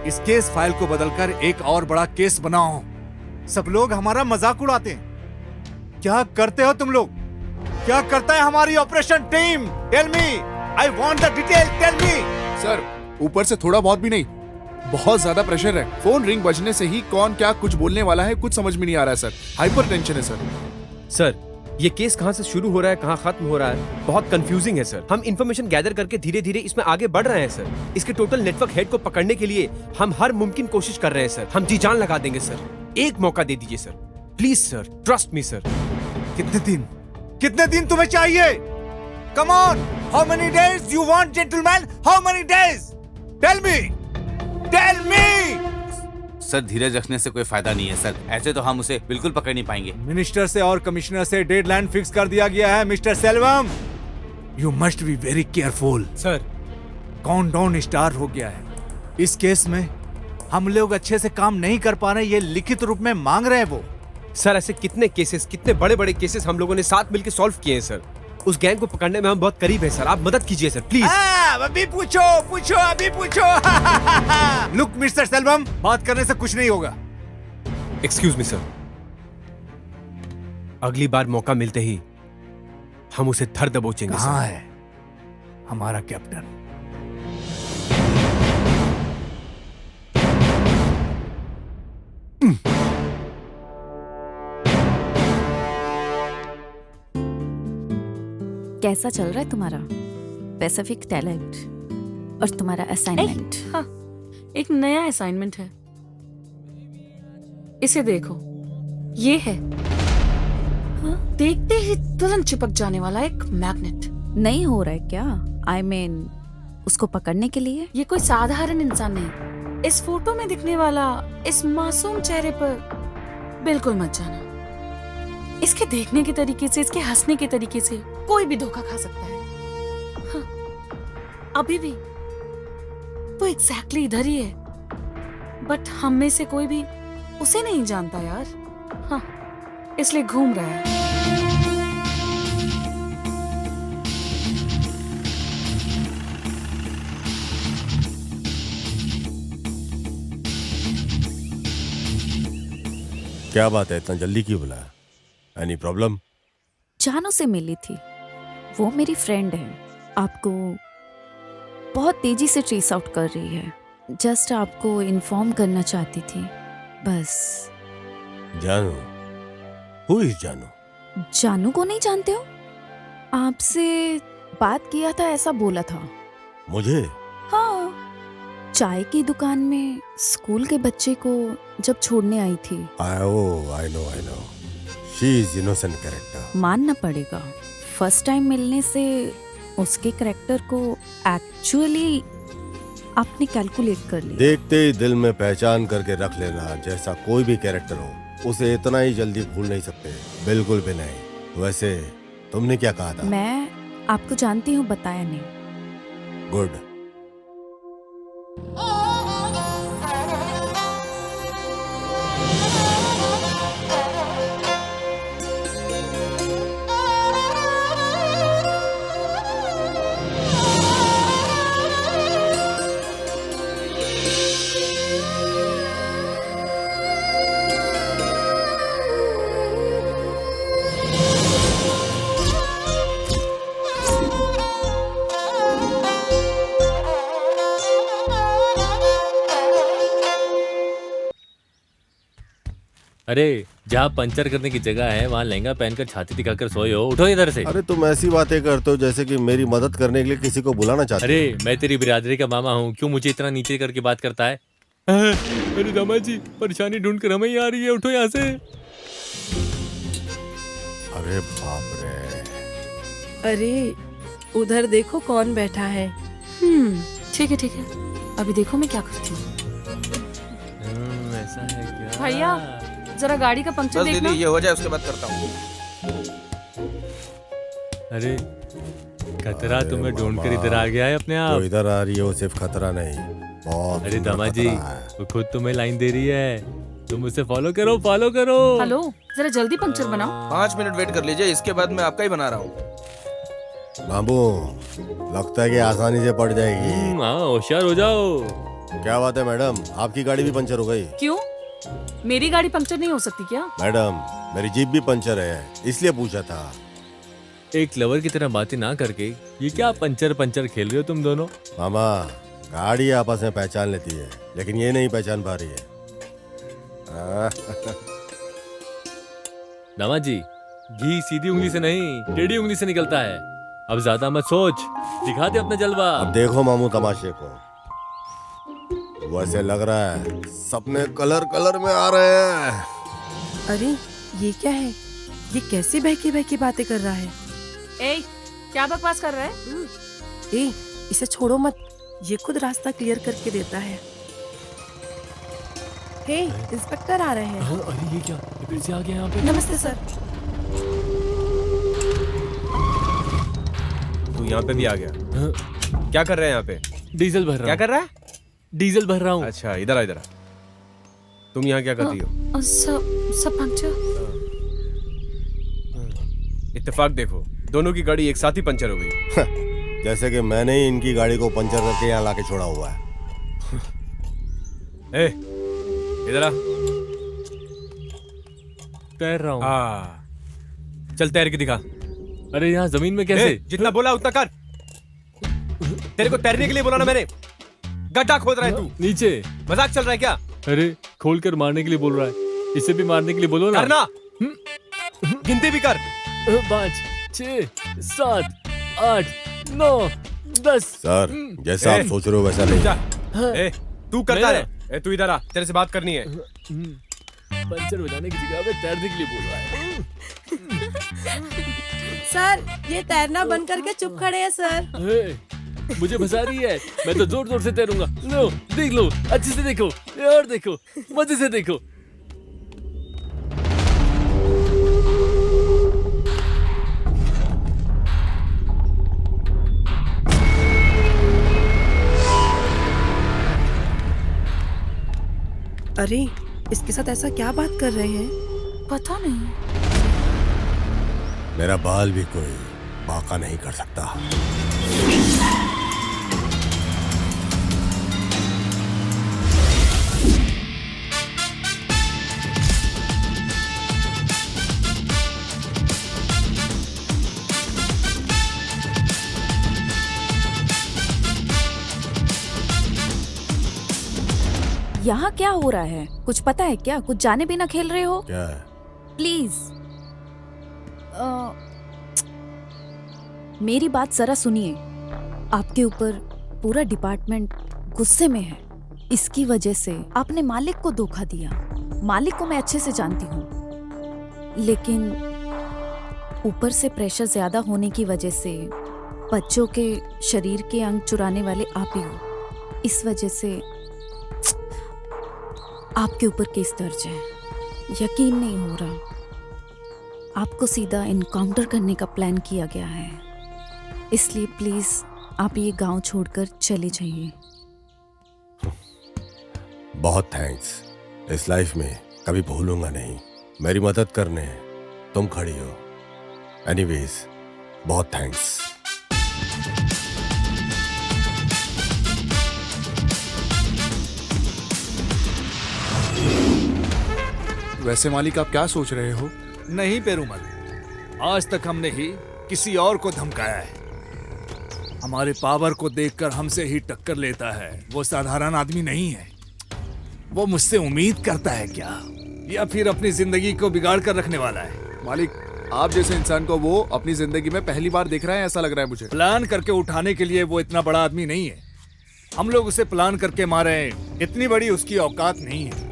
इस केस फाइल को बदलकर एक और बड़ा केस बनाओ। सब लोग हमारा मजाक उड़ाते हैं। क्या करते हो तुम लोग? क्या करता है हमारी operation team? Tell me, I want the detail, tell me. Sir, ऊपर से थोड़ा बहुत भी नहीं, बहुत ज्यादा प्रेशर है। फोन रिंग बजने से ही कौन क्या कुछ बोलने वाला है कुछ समझ में नहीं आ रहा है सर। हाइपर टेंशन है सर। सर, ये केस कहाँ से शुरू हो रहा है, कहाँ खत्म हो रहा है, बहुत कंफ्यूजिंग है सर। हम इंफॉर्मेशन गैदर करके धीरे धीरे इसमें आगे बढ़ रहे हैं सर। इसके टोटल नेटवर्क हेड को पकड़ने के लिए हम हर मुमकिन कोशिश कर रहे हैं सर। हम जी जान लगा देंगे सर। एक मौका दे दीजिए sir, please sir, trust me sir. कितने दिन तुम्हें चाहिए? Come on, how many days you want gentleman? How many days? Tell me, tell me. Sir, धीरज रखने से कोई फायदा नहीं है सर। ऐसे तो हम उसे बिल्कुल पकड़ नहीं पाएंगे। मिनिस्टर से और कमिश्नर से डेडलाइन फिक्स कर दिया गया है mister Selvam. You must be very careful. Sir, countdown start हो गया है। इस केस में हम लोग अच्छे से काम नहीं कर पा रहे, ये लिखित रूप में मांग रहे हैं वो। सर ऐसे कितने केसेस, कितने बड़े बड़े केसेस हम लोगों ने साथ मिलकर सॉल्व किए हैं सर। उस गैंग को पकड़ने में हम बहुत करीब हैं सर, आप मदद कीजिए सर प्लीज। अभी पूछो पूछो अभी पूछो। लुक मिस्टर सेल्वम, बात करने से कुछ नहीं होगा। एक्सक्यूज मी सर, अगली बार मौका मिलते ही हम उसे धर दबोचेंगे। कहाँ है हमारा कैप्टन? कैसा चल रहा है तुम्हारा पैसिफिक टैलेंट और तुम्हारा असाइनमेंट? हाँ, एक नया असाइनमेंट है, इसे देखो, ये है देखते ही तुरंत चिपक जाने वाला एक मैग्नेट। नहीं हो रहा है क्या? I mean, उसको पकड़ने के लिए? ये कोई साधारण इंसान नहीं, इस फोटो में दिखने वाला इस मासूम चेहरे पर बिल्कुल मत जाना। इसके देखने के तरीके से, इसके हंसने के तरीके से कोई भी धोखा खा सकता है। हाँ, अभी भी वो एग्जैक्टली इधर ही है, बट हम में से कोई भी उसे नहीं जानता यार। हाँ, इसलिए घूम रहा है। क्या बात है, इतना जल्दी क्यों बुलाया? Any problem? जानू से मिली थी, वो मेरी फ्रेंड है, आपको बहुत तेजी से ट्रेस आउट कर रही है। जस्ट आपको इन्फॉर्म करना चाहती थी बस। जानू? हु इज जानू? जानू को नहीं जानते हो? आपसे बात किया था ऐसा बोला था। मुझे? हाँ, चाय की दुकान में स्कूल के बच्चे को जब छोड़ने आई थी। I know she is innocent character. मानना पड़ेगा, फर्स्ट टाइम मिलने से उसके कैरेक्टर को एक्चुअली आपने कैलकुलेट कर लिया। देखते ही दिल में पहचान करके रख लेना, जैसा कोई भी कैरेक्टर हो उसे इतना ही जल्दी भूल नहीं सकते, बिल्कुल भी नहीं। वैसे तुमने क्या कहा था? मैं आपको जानती हूँ, बताया नहीं। गुड। अरे जहाँ पंचर करने की जगह है वहाँ लहंगा पहनकर छाती दिखाकर सोए हो, उठो इधर से। अरे तुम ऐसी बातें करते हो जैसे कि मेरी मदद करने के लिए किसी को बुलाना चाहते हो। अरे मैं तेरी बिरादरी का मामा हूँ, क्यों मुझे इतना नीचे करके बात करता है? अरे दामाद जी, परेशानी ढूंढ कर हमें ही आ रही है, उठो यहाँ से। अरे बाप रे। अरे उधर देखो कौन बैठा है। ठीक है ठीक है, अभी देखो मैं क्या करती हूँ। ऐसा है क्या? भैया जरा गाड़ी का पंक्चर बस देखना। दीदी ये हो जाए उसके बाद करता हूँ। अरे खतरा तुम्हें ढूंढ कर इधर आ गया है अपने आप। जो इधर आ रही है वो सिर्फ खतरा नहीं, बहुत अरे दामाद जी, वो खुद तुम्हें लाइन दे रही है, तुम उसे फॉलो करो फॉलो करो। हेलो, जरा जल्दी पंक्चर बनाओ। 5 मिनट वेट कर लीजिए, इसके बाद मैं आपका ही बना रहा हूँ। बाबू लगता है कि आसानी से पड़ जाएगी। हाँ, होशियार हो जाओ। क्या बात है मैडम, आपकी गाड़ी भी पंचर हो गई? क्यों, मेरी गाड़ी पंक्चर नहीं हो सकती क्या? मैडम मेरी जीप भी पंचर है, इसलिए पूछा था। एक लवर की तरह बातें ना करके ये क्या पंचर पंचर खेल रहे हो तुम दोनों? मामा गाड़ी आपस में पहचान लेती है, लेकिन ये नहीं पहचान पा रही है। दामाद जी, घी सीधी उंगली से नहीं टेढ़ी उंगली से निकलता है। अब ज्यादा मत सोच, दिखा दे अपना जलवा। अब देखो मामू तमाशे को। वैसे लग रहा है सपने कलर कलर में आ रहे हैं। अरे ये क्या है, ये कैसी बहकी बहकी बातें कर रहा है। ए, क्या बकवास कर रहा है? ए, इसे छोड़ो मत, ये खुद रास्ता क्लियर करके देता है। हे, इंस्पेक्टर आ रहे हैं। अरे ये क्या, ये फिर से आ गया यहाँ पे। नमस्ते सर। तू यहाँ पे भी आ गया? क्या कर रहे हैं यहाँ पे? डीजल भर रहा हूँ। क्या कर रहा है? डीजल भर रहा हूँ। अच्छा इधर आ, इधर आ। तुम यहाँ क्या कर रही हो? सब पंक्चर। इत्तेफाक देखो, दोनों की गाड़ी एक साथ ही पंचर हो गई। जैसे कि मैंने ही इनकी गाड़ी को पंचर करके यहाँ लाके छोड़ा हुआ है। ए, इधर आ। तैर रहा हूँ। हाँ, चल तैर के दिखा। अरे यहाँ जमीन में कैसे? जितना बोला उतना कर। तेरे को तैरने के लिए बोला ना मैंने। गड्ढा खोद रहा है तू। नीचे मजाक चल रहा है क्या? अरे खोल कर मारने के लिए बोल रहा है, इसे भी मारने के लिए बोलो ना। करना, गिनती भी कर। 5, 6, 7, 8, 9, 10। सर, जैसा आप सोच रहे हो वैसा नहीं। ए, तू करता है। ए, तू इधर आ, तेरे से बात करनी है। पंचर बजाने की जगह पे तैरने के लिए बोल रहा है। सर, ये तैरना बंद करके चुप खड़े हैं सर। मुझे फंसा रही है, मैं तो जोर जोर से तैरूंगा। लो, देख लो, अच्छे से देखो, यार देखो, मजे से देखो। अरे, इसके साथ ऐसा क्या बात कर रहे हैं? पता नहीं। मेरा बाल भी कोई बाका नहीं कर सकता। यहाँ क्या हो रहा है? कुछ पता है क्या? कुछ जाने बिना खेल रहे हो? क्या? प्लीज मेरी बात जरा सुनिए। आपके ऊपर पूरा डिपार्टमेंट गुस्से में है। इसकी वजह से आपने मालिक को धोखा दिया। मालिक को मैं अच्छे से जानती हूँ, लेकिन ऊपर से प्रेशर ज्यादा होने की वजह से बच्चों के शरीर के अंग चुराने वाले आप ही हो। इस वजह से आपके ऊपर केस दर्ज है। यकीन नहीं हो रहा। आपको सीधा इनकाउंटर करने का प्लान किया गया है। इसलिए प्लीज आप ये गांव छोड़कर चले जाइए। बहुत थैंक्स। इस लाइफ में कभी भूलूंगा नहीं। मेरी मदद करने तुम खड़ी हो। एनीवेज, बहुत थैंक्स। वैसे मालिक, आप क्या सोच रहे हो? नहीं पेरूमल, आज तक हमने ही किसी और को धमकाया है। हमारे पावर को देखकर हमसे ही टक्कर लेता है। वो साधारण आदमी नहीं है। वो मुझसे उम्मीद करता है क्या, या फिर अपनी जिंदगी को बिगाड़ कर रखने वाला है? मालिक, आप जैसे इंसान को वो अपनी जिंदगी में पहली बार देख रहा है, ऐसा लग रहा है मुझे। प्लान करके उठाने के लिए वो इतना बड़ा आदमी नहीं है। हम लोग उसे प्लान करके मारे हैं, इतनी बड़ी उसकी औकात नहीं है।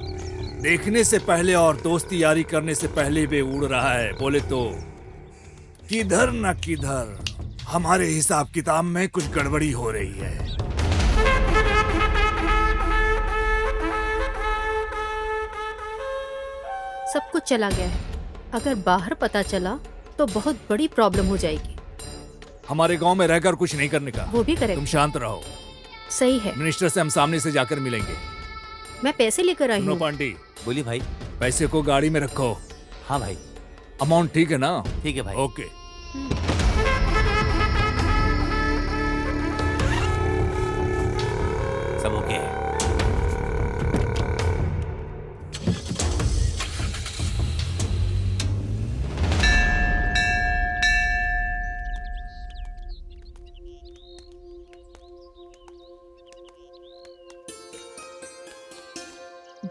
देखने से पहले और दोस्ती यारी करने से पहले वे उड़ रहा है। बोले तो किधर न किधर हमारे हिसाब किताब में कुछ गड़बड़ी हो रही है। सब कुछ चला गया है। अगर बाहर पता चला तो बहुत बड़ी प्रॉब्लम हो जाएगी। हमारे गांव में रहकर कुछ नहीं करने का। वो भी करेक्ट। तुम शांत रहो। सही है। मिनिस्टर से हम सामने से जाकर मिलेंगे। मैं पैसे लेकर आई हूँ। पांडी, बोलिए भाई। पैसे को गाड़ी में रखो। हाँ भाई। अमाउंट ठीक है ना? ठीक है भाई। ओके। सब ओके है।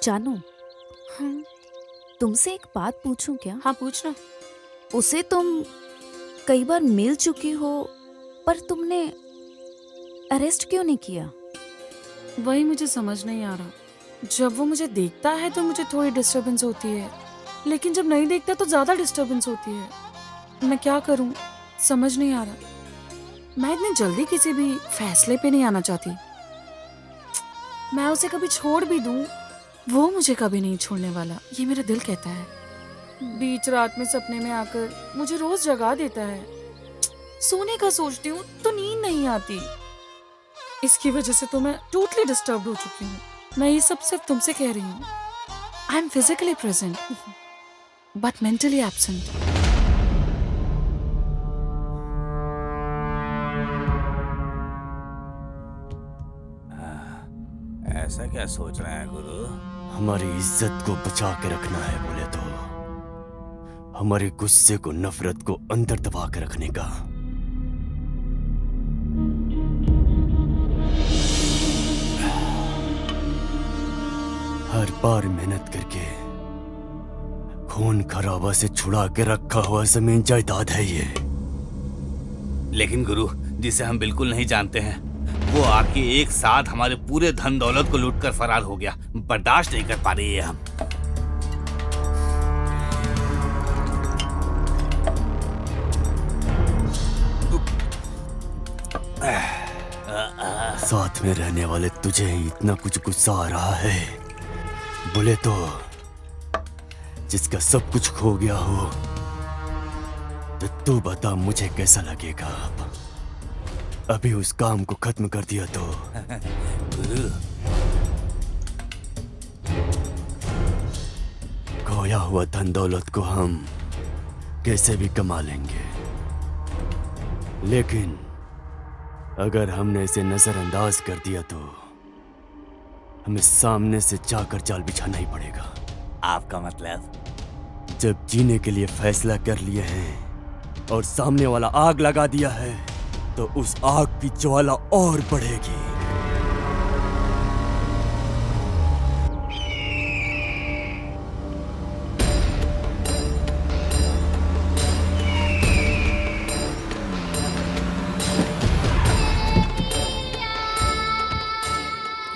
जानू, तुमसे एक बात पूछूं क्या? हाँ, पूछना। उसे तुम कई बार मिल चुकी हो, पर तुमने अरेस्ट क्यों नहीं किया? वही मुझे समझ नहीं आ रहा। जब वो मुझे देखता है तो मुझे थोड़ी डिस्टरबेंस होती है, लेकिन जब नहीं देखता तो ज्यादा डिस्टरबेंस होती है। मैं क्या करूं, समझ नहीं आ रहा। मैं इतनी जल्दी किसी भी फैसले पे नहीं आना चाहती। मैं उसे कभी छोड़ भी दूं, वो मुझे कभी नहीं छोड़ने वाला, ये मेरा दिल कहता है। बीच रात में सपने में आकर मुझे रोज जगा देता है। सोने का सोचती हूँ तो नींद नहीं आती। इसकी वजह से तो मैं टोटली डिस्टर्ब हो चुकी हूँ। मैं ये सब सिर्फ तुमसे कह रही हूँ। I am physically present but mentally absent. ऐसा क्या सोच रहा है गुरु? हमारी इज्जत को बचा के रखना है बोले तो हमारे गुस्से को, नफरत को अंदर दबा के रखने का। हर बार मेहनत करके खून खराबा से छुड़ा के रखा हुआ जमीन जायदाद है ये। लेकिन गुरु, जिसे हम बिल्कुल नहीं जानते हैं, वो आके एक साथ हमारे पूरे धन दौलत को लूटकर फरार हो गया। बर्दाश्त नहीं कर पा रही है हम। साथ में रहने वाले तुझे ही इतना कुछ गुस्सा आ रहा है बोले तो जिसका सब कुछ खो गया हो, तो तू बता मुझे कैसा लगेगा। अभी उस काम को खत्म कर दिया तो गुरु, खोया हुआ धन दौलत को हम कैसे भी कमा लेंगे, लेकिन अगर हमने इसे नजरअंदाज कर दिया तो हमें सामने से जाकर जाल बिछाना ही पड़ेगा। आपका मतलब? जब जीने के लिए फैसला कर लिए हैं और सामने वाला आग लगा दिया है तो उस आग की ज्वाला और बढ़ेगी।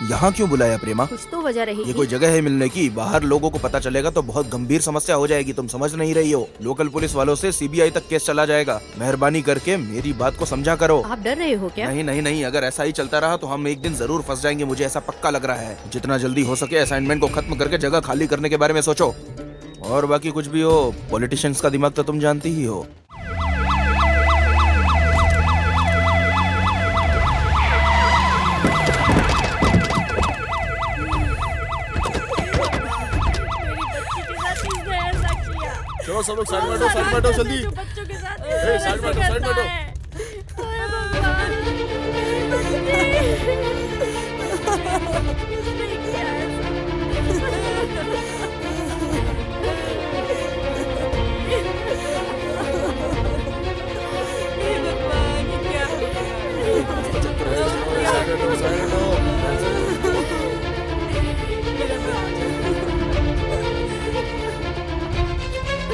यहाँ क्यों बुलाया प्रेमा? कुछ तो वजह रहेगी। ये कोई जगह है मिलने की? बाहर लोगों को पता चलेगा तो बहुत गंभीर समस्या हो जाएगी। तुम समझ नहीं रही हो। लोकल पुलिस वालों से सीबीआई तक केस चला जाएगा। मेहरबानी करके मेरी बात को समझा करो। आप डर रहे हो क्या? नहीं नहीं नहीं, अगर ऐसा ही चलता रहा तो हम एक दिन जरूर फंस जाएंगे। मुझे ऐसा पक्का लग रहा है। जितना जल्दी हो सके असाइनमेंट को खत्म करके जगह खाली करने के बारे में सोचो। और बाकी कुछ भी हो, पॉलिटिशियंस का दिमाग तो तुम जानती ही हो। चलो सब लोग साइड में हटो, साइड में हटो जल्दी। बच्चों के साथ साइड में हटो, साइड में हटो।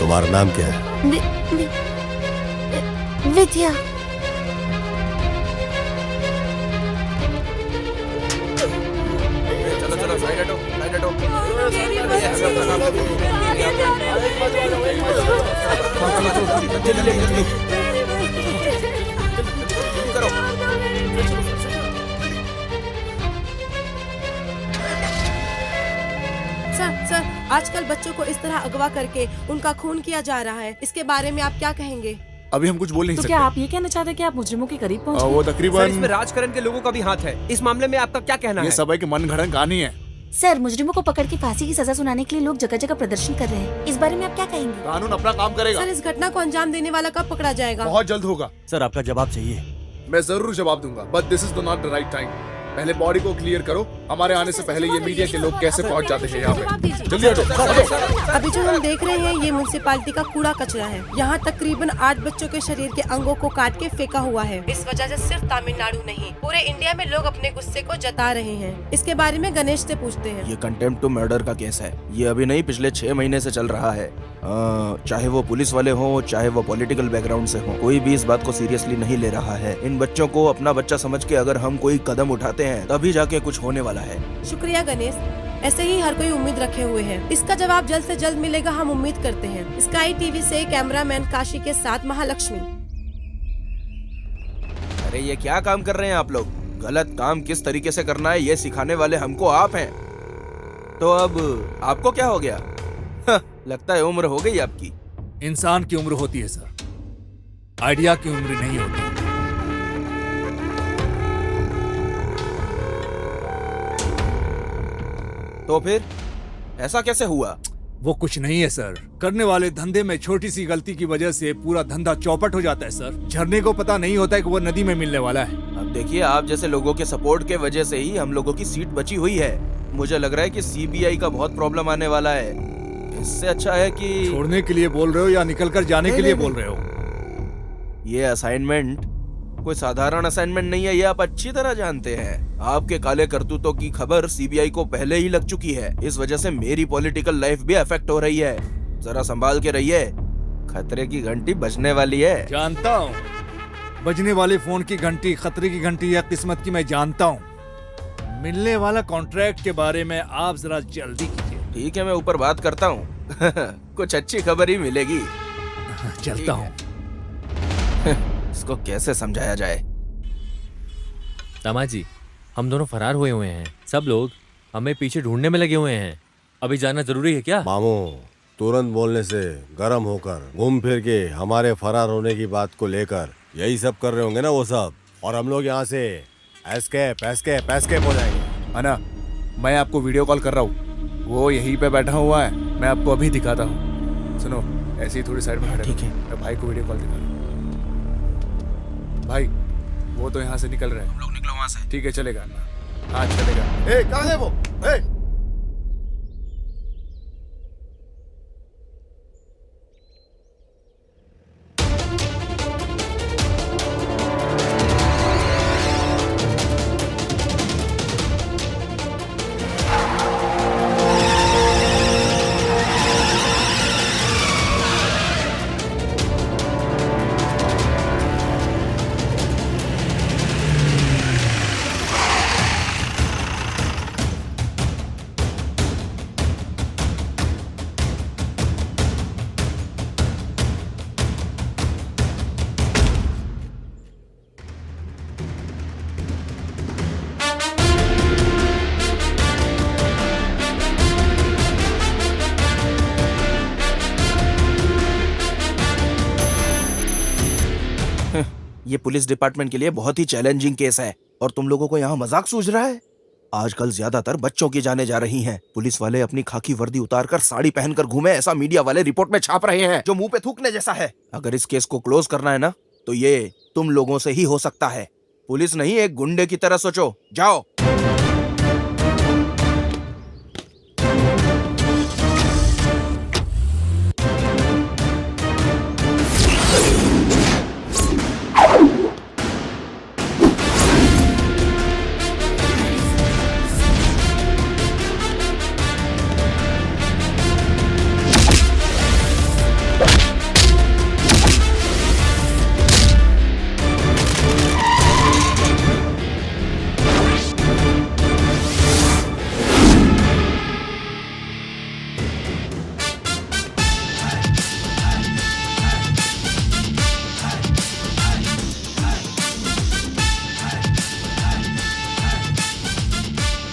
तुम्हारा नाम क्या है? विद्या। चलो चलो साइड हटो, साइड हटो। सर, आजकल बच्चों को इस तरह अगवा करके उनका खून किया जा रहा है। इसके बारे में आप क्या कहेंगे? अभी हम कुछ बोल नहीं तो सकते। क्या आप ये कहना चाहते हैं कि आप मुजरिमों के करीब पहुंचे? वो सर, तकरीबन इसमें राजकरण के लोगों का भी हाथ है। इस मामले में आपका क्या कहना ये है? सब है कि मनगढ़ंत कहानी है। सर, मुजरिमों को पकड़ के फांसी की सजा सुनाने के लिए लोग जगह जगह प्रदर्शन कर रहे हैं। इस बारे में आप क्या कहेंगे? कानून अपना काम करेगा। सर, इस घटना को अंजाम देने वाला कब पकड़ा जाएगा? बहुत जल्द होगा। सर, आपका जवाब चाहिए? मैं जरूर जवाब दूंगा, but this is not the right time. पहले बॉडी को क्लियर करो। हमारे आने से पहले ये मीडिया के लोग कैसे पहुंच जाते हैं यहाँ पे। जल्दी हटो। अभी जो हम देख रहे हैं ये म्युनिसिपालिटी का कूड़ा कचरा है। यहाँ तकरीबन 8 बच्चों के शरीर के अंगों को काट के फेंका हुआ है। इस वजह से सिर्फ तमिलनाडु नहीं, पूरे इंडिया में लोग अपने गुस्से को जता रहे हैं। इसके बारे में गणेश से पूछते हैं। ये कंटेम्प्ट टू मर्डर का केस है। ये अभी नहीं, पिछले 6 महीने से चल रहा है। चाहे वो पुलिस वाले हों, चाहे वो पॉलिटिकल बैकग्राउंड से हों, कोई भी इस बात को सीरियसली नहीं ले रहा है। इन बच्चों को अपना बच्चा समझ के अगर हम कोई कदम उठाते हैं तभी जाके कुछ होने वाला है। शुक्रिया गणेश। ऐसे ही हर कोई उम्मीद रखे हुए है। इसका जवाब जल्द से जल्द मिलेगा, हम उम्मीद करते हैं। स्काई टीवी से कैमरामैन काशी के साथ महालक्ष्मी। अरे ये क्या काम कर रहे हैं आप लोग? गलत काम किस तरीके से करना है ये सिखाने वाले हमको आप हैं। तो अब आपको क्या हो गया? लगता है उम्र हो गई आपकी। इंसान की उम्र होती है सर, आइडिया की उम्र नहीं होती। तो फिर ऐसा कैसे हुआ? वो कुछ नहीं है सर। करने वाले धंधे में छोटी सी गलती की वजह से पूरा धंधा चौपट हो जाता है सर। झरने को पता नहीं होता है कि वो नदी में मिलने वाला है। अब देखिए, आप जैसे लोगों के सपोर्ट के वजह से ही हम लोगों की सीट बची हुई है। मुझे लग रहा है कि सीबीआई का बहुत प्रॉब्लम आने वाला है। इससे अच्छा है कि छोड़ने के लिए बोल रहे हो या निकल कर जाने के लिए बोल रहे हो? ये असाइनमेंट कोई साधारण असाइनमेंट नहीं है, ये आप अच्छी तरह जानते हैं। आपके काले करतूतों की खबर सीबीआई को पहले ही लग चुकी है। इस वजह से मेरी पॉलिटिकल लाइफ भी अफेक्ट हो रही है। जरा संभाल के रहिए, खतरे की घंटी बजने वाली है। जानता हूँ, बजने वाले फोन की घंटी खतरे की घंटी या किस्मत की मैं जानता हूँ। मिलने वाला कॉन्ट्रैक्ट के बारे में आप जरा जल्दी कीजिए। ठीक है, मैं ऊपर बात करता हूँ। कुछ अच्छी खबर ही मिलेगी। चलता हूँ। इसको कैसे समझाया जाए? दामाद जी, हम दोनों फरार हुए हैं। सब लोग हमें पीछे ढूंढने में लगे हुए हैं। अभी जाना जरूरी है क्या? मामू, तुरंत बोलने से गर्म होकर घूम फिर के हमारे फरार होने की बात को लेकर यही सब कर रहे होंगे ना वो सब, और हम लोग यहाँ से एस्केप एस्केप एस्केप हो जाएंगे। अना, मैं आपको वीडियो कॉल कर रहा हूँ, वो यहीं पे बैठा हुआ है। मैं आपको अभी दिखाता हूँ। सुनो, ऐसे ही थोड़ी साइड में खड़े। ठीक है, मैं भाई को वीडियो कॉल दिखा रहा हूँ। भाई, वो तो यहाँ से निकल रहे हैं। हम लोग निकलो वहाँ से। ठीक है, चलेगा। हाँ चलेगा। कहाँ है वो? ये पुलिस डिपार्टमेंट के लिए बहुत ही चैलेंजिंग केस है, और तुम लोगों को यहाँ मजाक सूझ रहा है? आजकल ज्यादातर बच्चों की जाने जा रही हैं। पुलिस वाले अपनी खाकी वर्दी उतारकर साड़ी पहनकर घूमे, ऐसा मीडिया वाले रिपोर्ट में छाप रहे हैं, जो मुंह पे थूकने जैसा है। अगर इस केस को क्लोज करना है ना, तो ये तुम लोगों से ही हो सकता है। पुलिस नहीं, एक गुंडे की तरह सोचो। जाओ।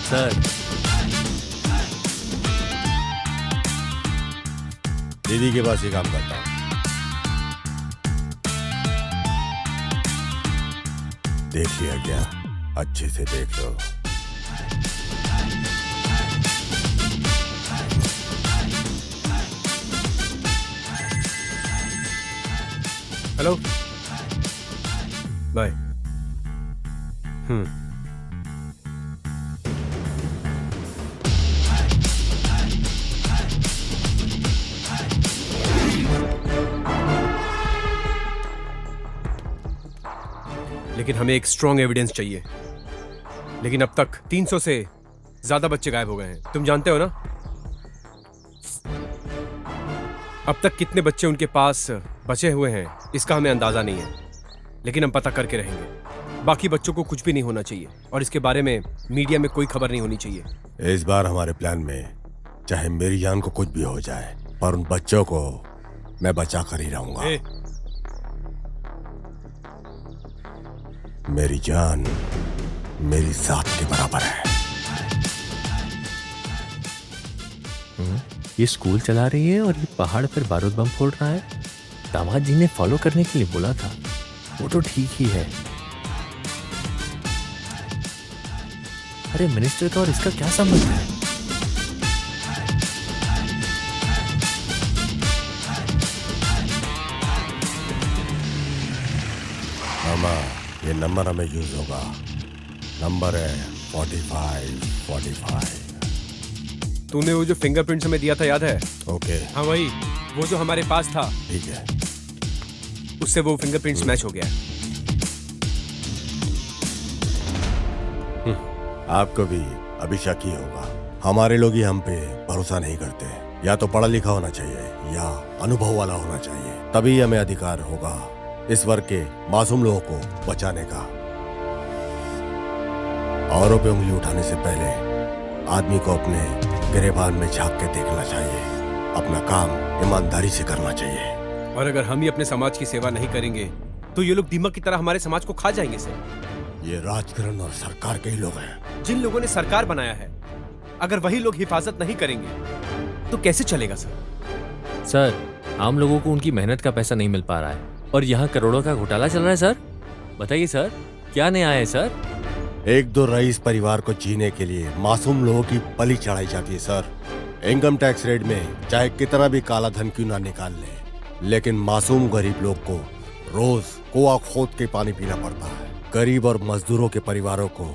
सर, दीदी के पास ही काम करता हूँ। देख लिया क्या? अच्छे से देख लो। Hello, bye. लेकिन हमें एक स्ट्रॉन्ग एविडेंस चाहिए। लेकिन अब तक 300 से ज्यादा बच्चे गायब हो गए हैं, तुम जानते हो ना? अब तक कितने बच्चे उनके पास बचे हुए हैं इसका हमें अंदाजा नहीं है, लेकिन हम पता करके रहेंगे। बाकी बच्चों को कुछ भी नहीं होना चाहिए, और इसके बारे में मीडिया में कोई खबर नहीं होनी चाहिए। इस बार हमारे प्लान में चाहे मेरी जान को कुछ भी हो जाए, पर उन बच्चों को मैं बचा कर ही रहूंगा। मेरी जान मेरी जात के बराबर है। ये स्कूल चला रही है और ये पहाड़ पर बारूद बम फोड़ रहा है। दामाद जी ने फॉलो करने के लिए बोला था, वो तो ठीक ही है। अरे मिनिस्टर का और इसका क्या संबंध है? ये नंबर हमें यूज होगा। नंबर है 4545। तूने वो जो फिंगरप्रिंट्स हमें दिया था याद है? ओके। हाँ वही, वो जो हमारे पास था। ठीक है। उससे वो फिंगरप्रिंट्स मैच हो गया। आपको भी अभी शक ही होगा। हमारे लोग ही हम पे भरोसा नहीं करते। या तो पढ़ा लिखा होना चाहिए या अनुभव वाला होना चाहिए, तभी हमें अधिकार होगा इस वर्ग के मासूम लोगों को बचाने का। औरों पे उंगली उठाने से पहले आदमी को अपने गिरेबान में झांक के देखना चाहिए। अपना काम ईमानदारी से करना चाहिए। और अगर हम ही अपने समाज की सेवा नहीं करेंगे तो ये लोग दीमक की तरह हमारे समाज को खा जाएंगे सर। ये राजकरण और सरकार के ही लोग हैं। जिन लोगों ने सरकार बनाया है, अगर वही लोग हिफाजत नहीं करेंगे तो कैसे चलेगा सर? सर, आम लोगों को उनकी मेहनत का पैसा नहीं मिल पा रहा है और यहाँ करोड़ों का घोटाला चल रहा है सर। बताइए सर, क्या न्याय है सर? एक दो रईस परिवार को जीने के लिए मासूम लोगों की बलि चढ़ाई जाती है सर। इनकम टैक्स रेट में चाहे कितना भी काला धन क्यों ना निकाल ले, लेकिन मासूम गरीब लोग को रोज कुआं खोद के पानी पीना पड़ता है। गरीब और मजदूरों के परिवारों को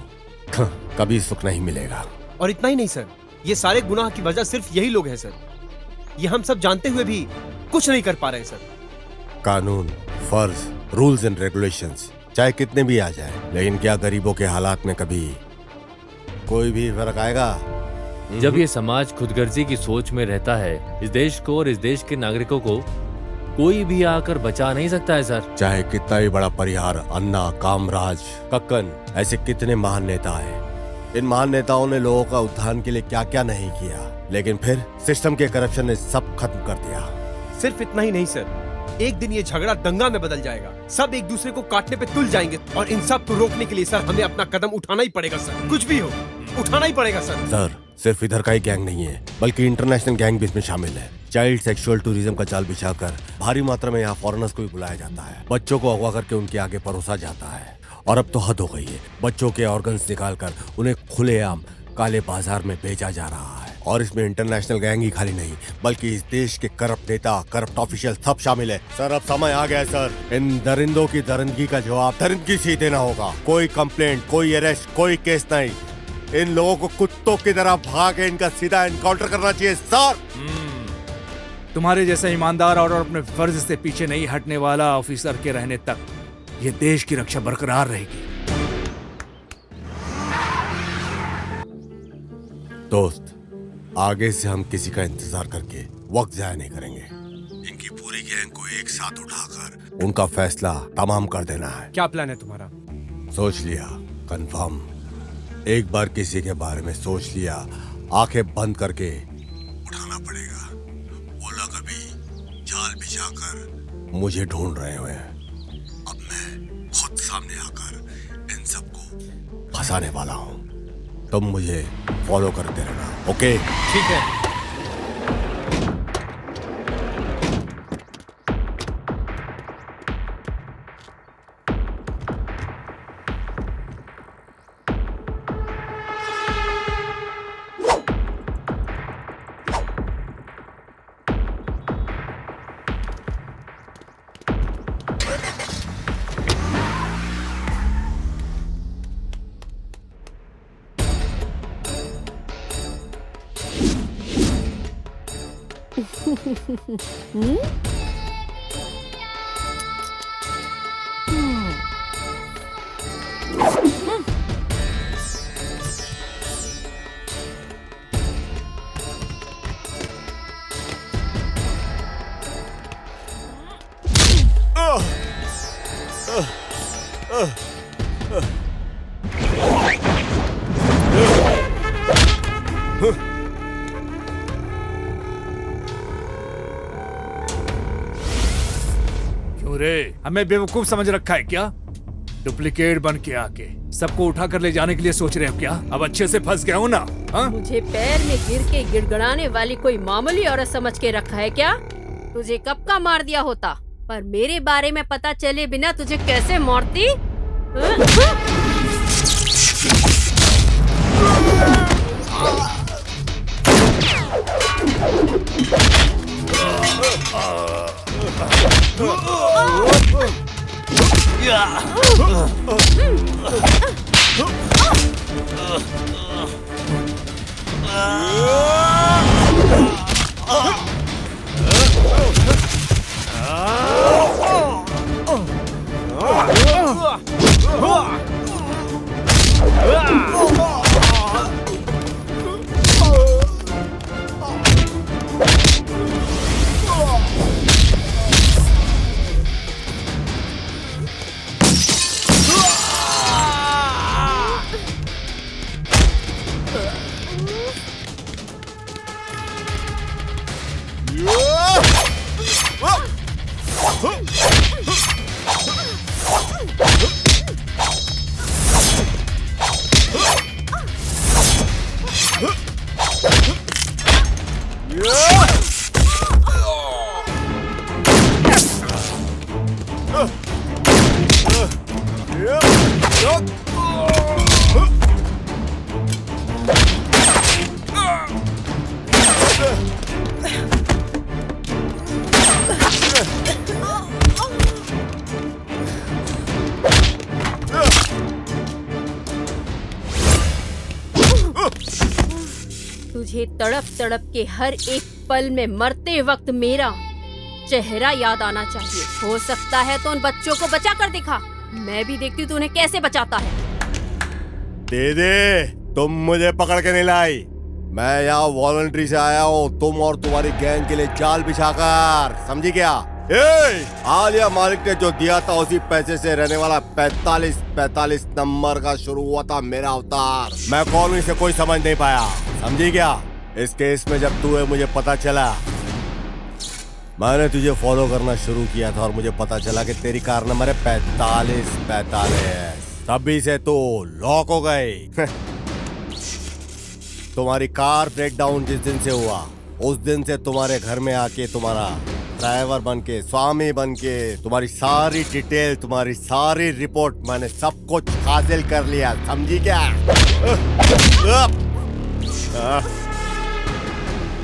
कभी सुख नहीं मिलेगा। और इतना ही नहीं सर, ये सारे गुनाह की वजह सिर्फ यही लोग हैं सर। ये हम सब जानते हुए भी कुछ नहीं कर पा रहे सर। कानून, फर्ज, रूल्स एंड रेगुलेशंस चाहे कितने भी आ जाए, लेकिन क्या गरीबों के हालात में कभी कोई भी फर्क आएगा? जब ये समाज खुदगर्जी की सोच में रहता है, इस देश को और इस देश के नागरिकों को कोई भी आकर बचा नहीं सकता है सर। चाहे कितना भी बड़ा परिहार, अन्ना, कामराज, कक्कन, ऐसे कितने महान नेता हैं। इन महान नेताओं ने लोगों का उत्थान के लिए क्या क्या नहीं किया, लेकिन फिर सिस्टम के करप्शन ने सब खत्म कर दिया। सिर्फ इतना ही नहीं सर, एक दिन ये झगड़ा दंगा में बदल जाएगा। सब एक दूसरे को काटने पे तुल जाएंगे और इन सब को रोकने के लिए सर हमें अपना कदम उठाना ही पड़ेगा सर। कुछ भी हो, उठाना ही पड़ेगा सर। सर, सिर्फ इधर का ही गैंग नहीं है, बल्कि इंटरनेशनल गैंग भी इसमें शामिल है। चाइल्ड सेक्सुअल टूरिज्म का जाल बिछाकर भारी मात्रा में यहाँ फॉरेनर्स को भी बुलाया जाता है। बच्चों को अगवा करके उनके आगे परोसा जाता है। और अब तो हद हो गई है, बच्चों के ऑर्गन्स निकालकर उन्हें खुलेआम काले बाजार में बेचा जा रहा है। और इसमें इंटरनेशनल गैंग ही खाली नहीं, बल्कि इस देश के करप्ट नेता, करप्ट ऑफिशियल सब शामिल है। सर, अब समय आ गया है सर। इन दरिंदों की दरिंदगी का जवाब दरिंदगी से ही देना होगा। कोई कंप्लेंट, कोई अरेस्ट, कोई केस नहीं। इन लोगों को कुत्तों की तरह भाग के इनका सीधा एनकाउंटर करना चाहिए सर। तुम्हारे जैसा ईमानदार और अपने फर्ज से पीछे नहीं हटने वाला ऑफिसर के रहने तक ये देश की रक्षा बरकरार रहेगी। दोस्त, आगे से हम किसी का इंतजार करके वक्त जाया नहीं करेंगे। इनकी पूरी गैंग को एक साथ उठाकर उनका फैसला तमाम कर देना है। क्या प्लान है तुम्हारा? सोच लिया, कंफर्म। एक बार किसी के बारे में सोच लिया, आंखें बंद करके उठाना पड़ेगा। वो लोग अभी जाल बिछाकर मुझे ढूंढ रहे हुए हैं। अब मैं खुद सामने आकर इन सबको फंसाने वाला हूँ। तुम मुझे फॉलो करते रहना, ओके? ठीक है। क्यों रे, हमें बेवकूफ समझ रखा है क्या? डुप्लीकेट बन के आके सबको उठा कर ले जाने के लिए सोच रहे हो क्या? अब अच्छे से फंस गया हूँ ना? हा? मुझे पैर में गिर के गिड़गड़ाने वाली कोई मामूली औरत समझ के रखा है क्या? तुझे कब का मार दिया होता, पर मेरे बारे में पता चले बिना तुझे कैसे मारती? तुझे तड़प तड़प के हर एक पल में मरते वक्त मेरा चेहरा याद आना चाहिए। हो सकता है तो उन बच्चों को बचा कर दिखा, मैं भी देखती हूँ तू उन्हें कैसे बचाता है। दीदी, तुम मुझे पकड़ के नहीं लाई। मैं यहाँ वॉलंटरी से आया हूँ, तुम और तुम्हारी गैंग के लिए जाल बिछाकर, समझी क्या? आलिया मालिक ने जो दिया था उसी पैसे से रहने वाला 45 नंबर का शुरू हुआ था मेरा अवतार। मैं कौन इसे कोई समझ नहीं पाया, समझी क्या? इस केस में जब तू है मुझे पता चला, मैंने तुझे फॉलो करना शुरू किया था और मुझे पता चला कि तेरी कार नंबर है 45। तभी से तो लॉक हो गई। तुम्हारी कार ब्रेकडाउन जिस दिन से हुआ उस दिन से तुम्हारे घर में आके तुम्हारा ड्राइवर बनके, स्वामी बनके, तुम्हारी सारी डिटेल, तुम्हारी सारी रिपोर्ट मैंने सब कुछ हासिल कर लिया, समझी क्या?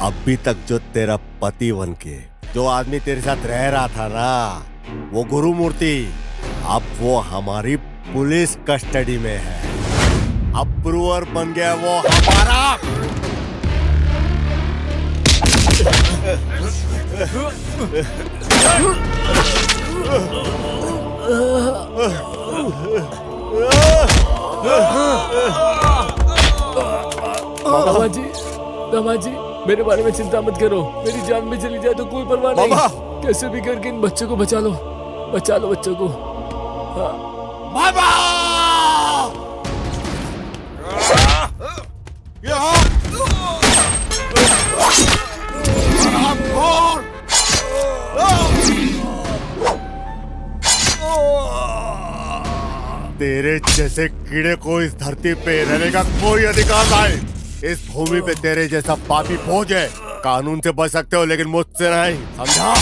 अभी तक जो तेरा पति बनके जो आदमी तेरे साथ रह रहा था ना, वो गुरुमूर्ति, अब वो हमारी पुलिस कस्टडी में है। अप्रूवर बन गया वो हमारा। दामा जी, मेरे बारे में चिंता मत करो। मेरी जान भी चली जाए तो कोई परवाह नहीं। कैसे भी करके इन बच्चों को बचा लो बच्चों को। बाबा! तेरे जैसे कीड़े को इस धरती पे रहने का कोई अधिकार नहीं। इस भूमि पे तेरे जैसा पापी फौज है। कानून से बच सकते हो लेकिन मुझसे नहीं, समझा?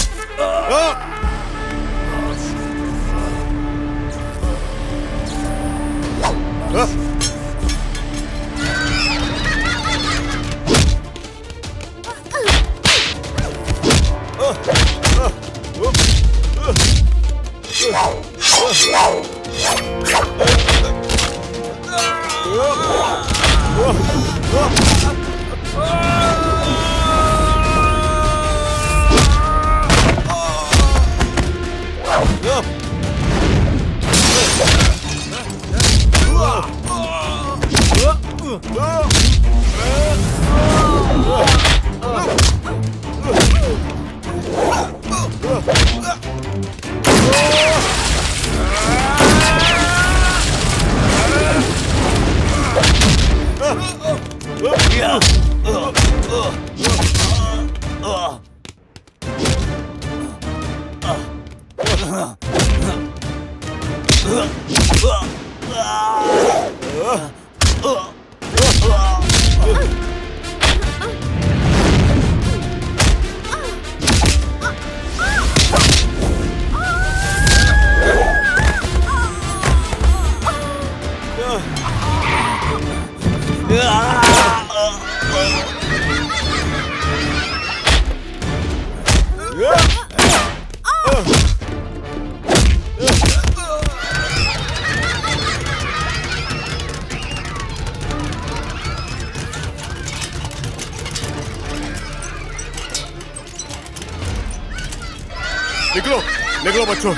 लिख लो बच्चों।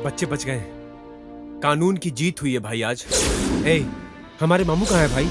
बच्चे बच गए। कानून की जीत हुई है भाई आज। ए, हमारे मामू कहाँ है भाई?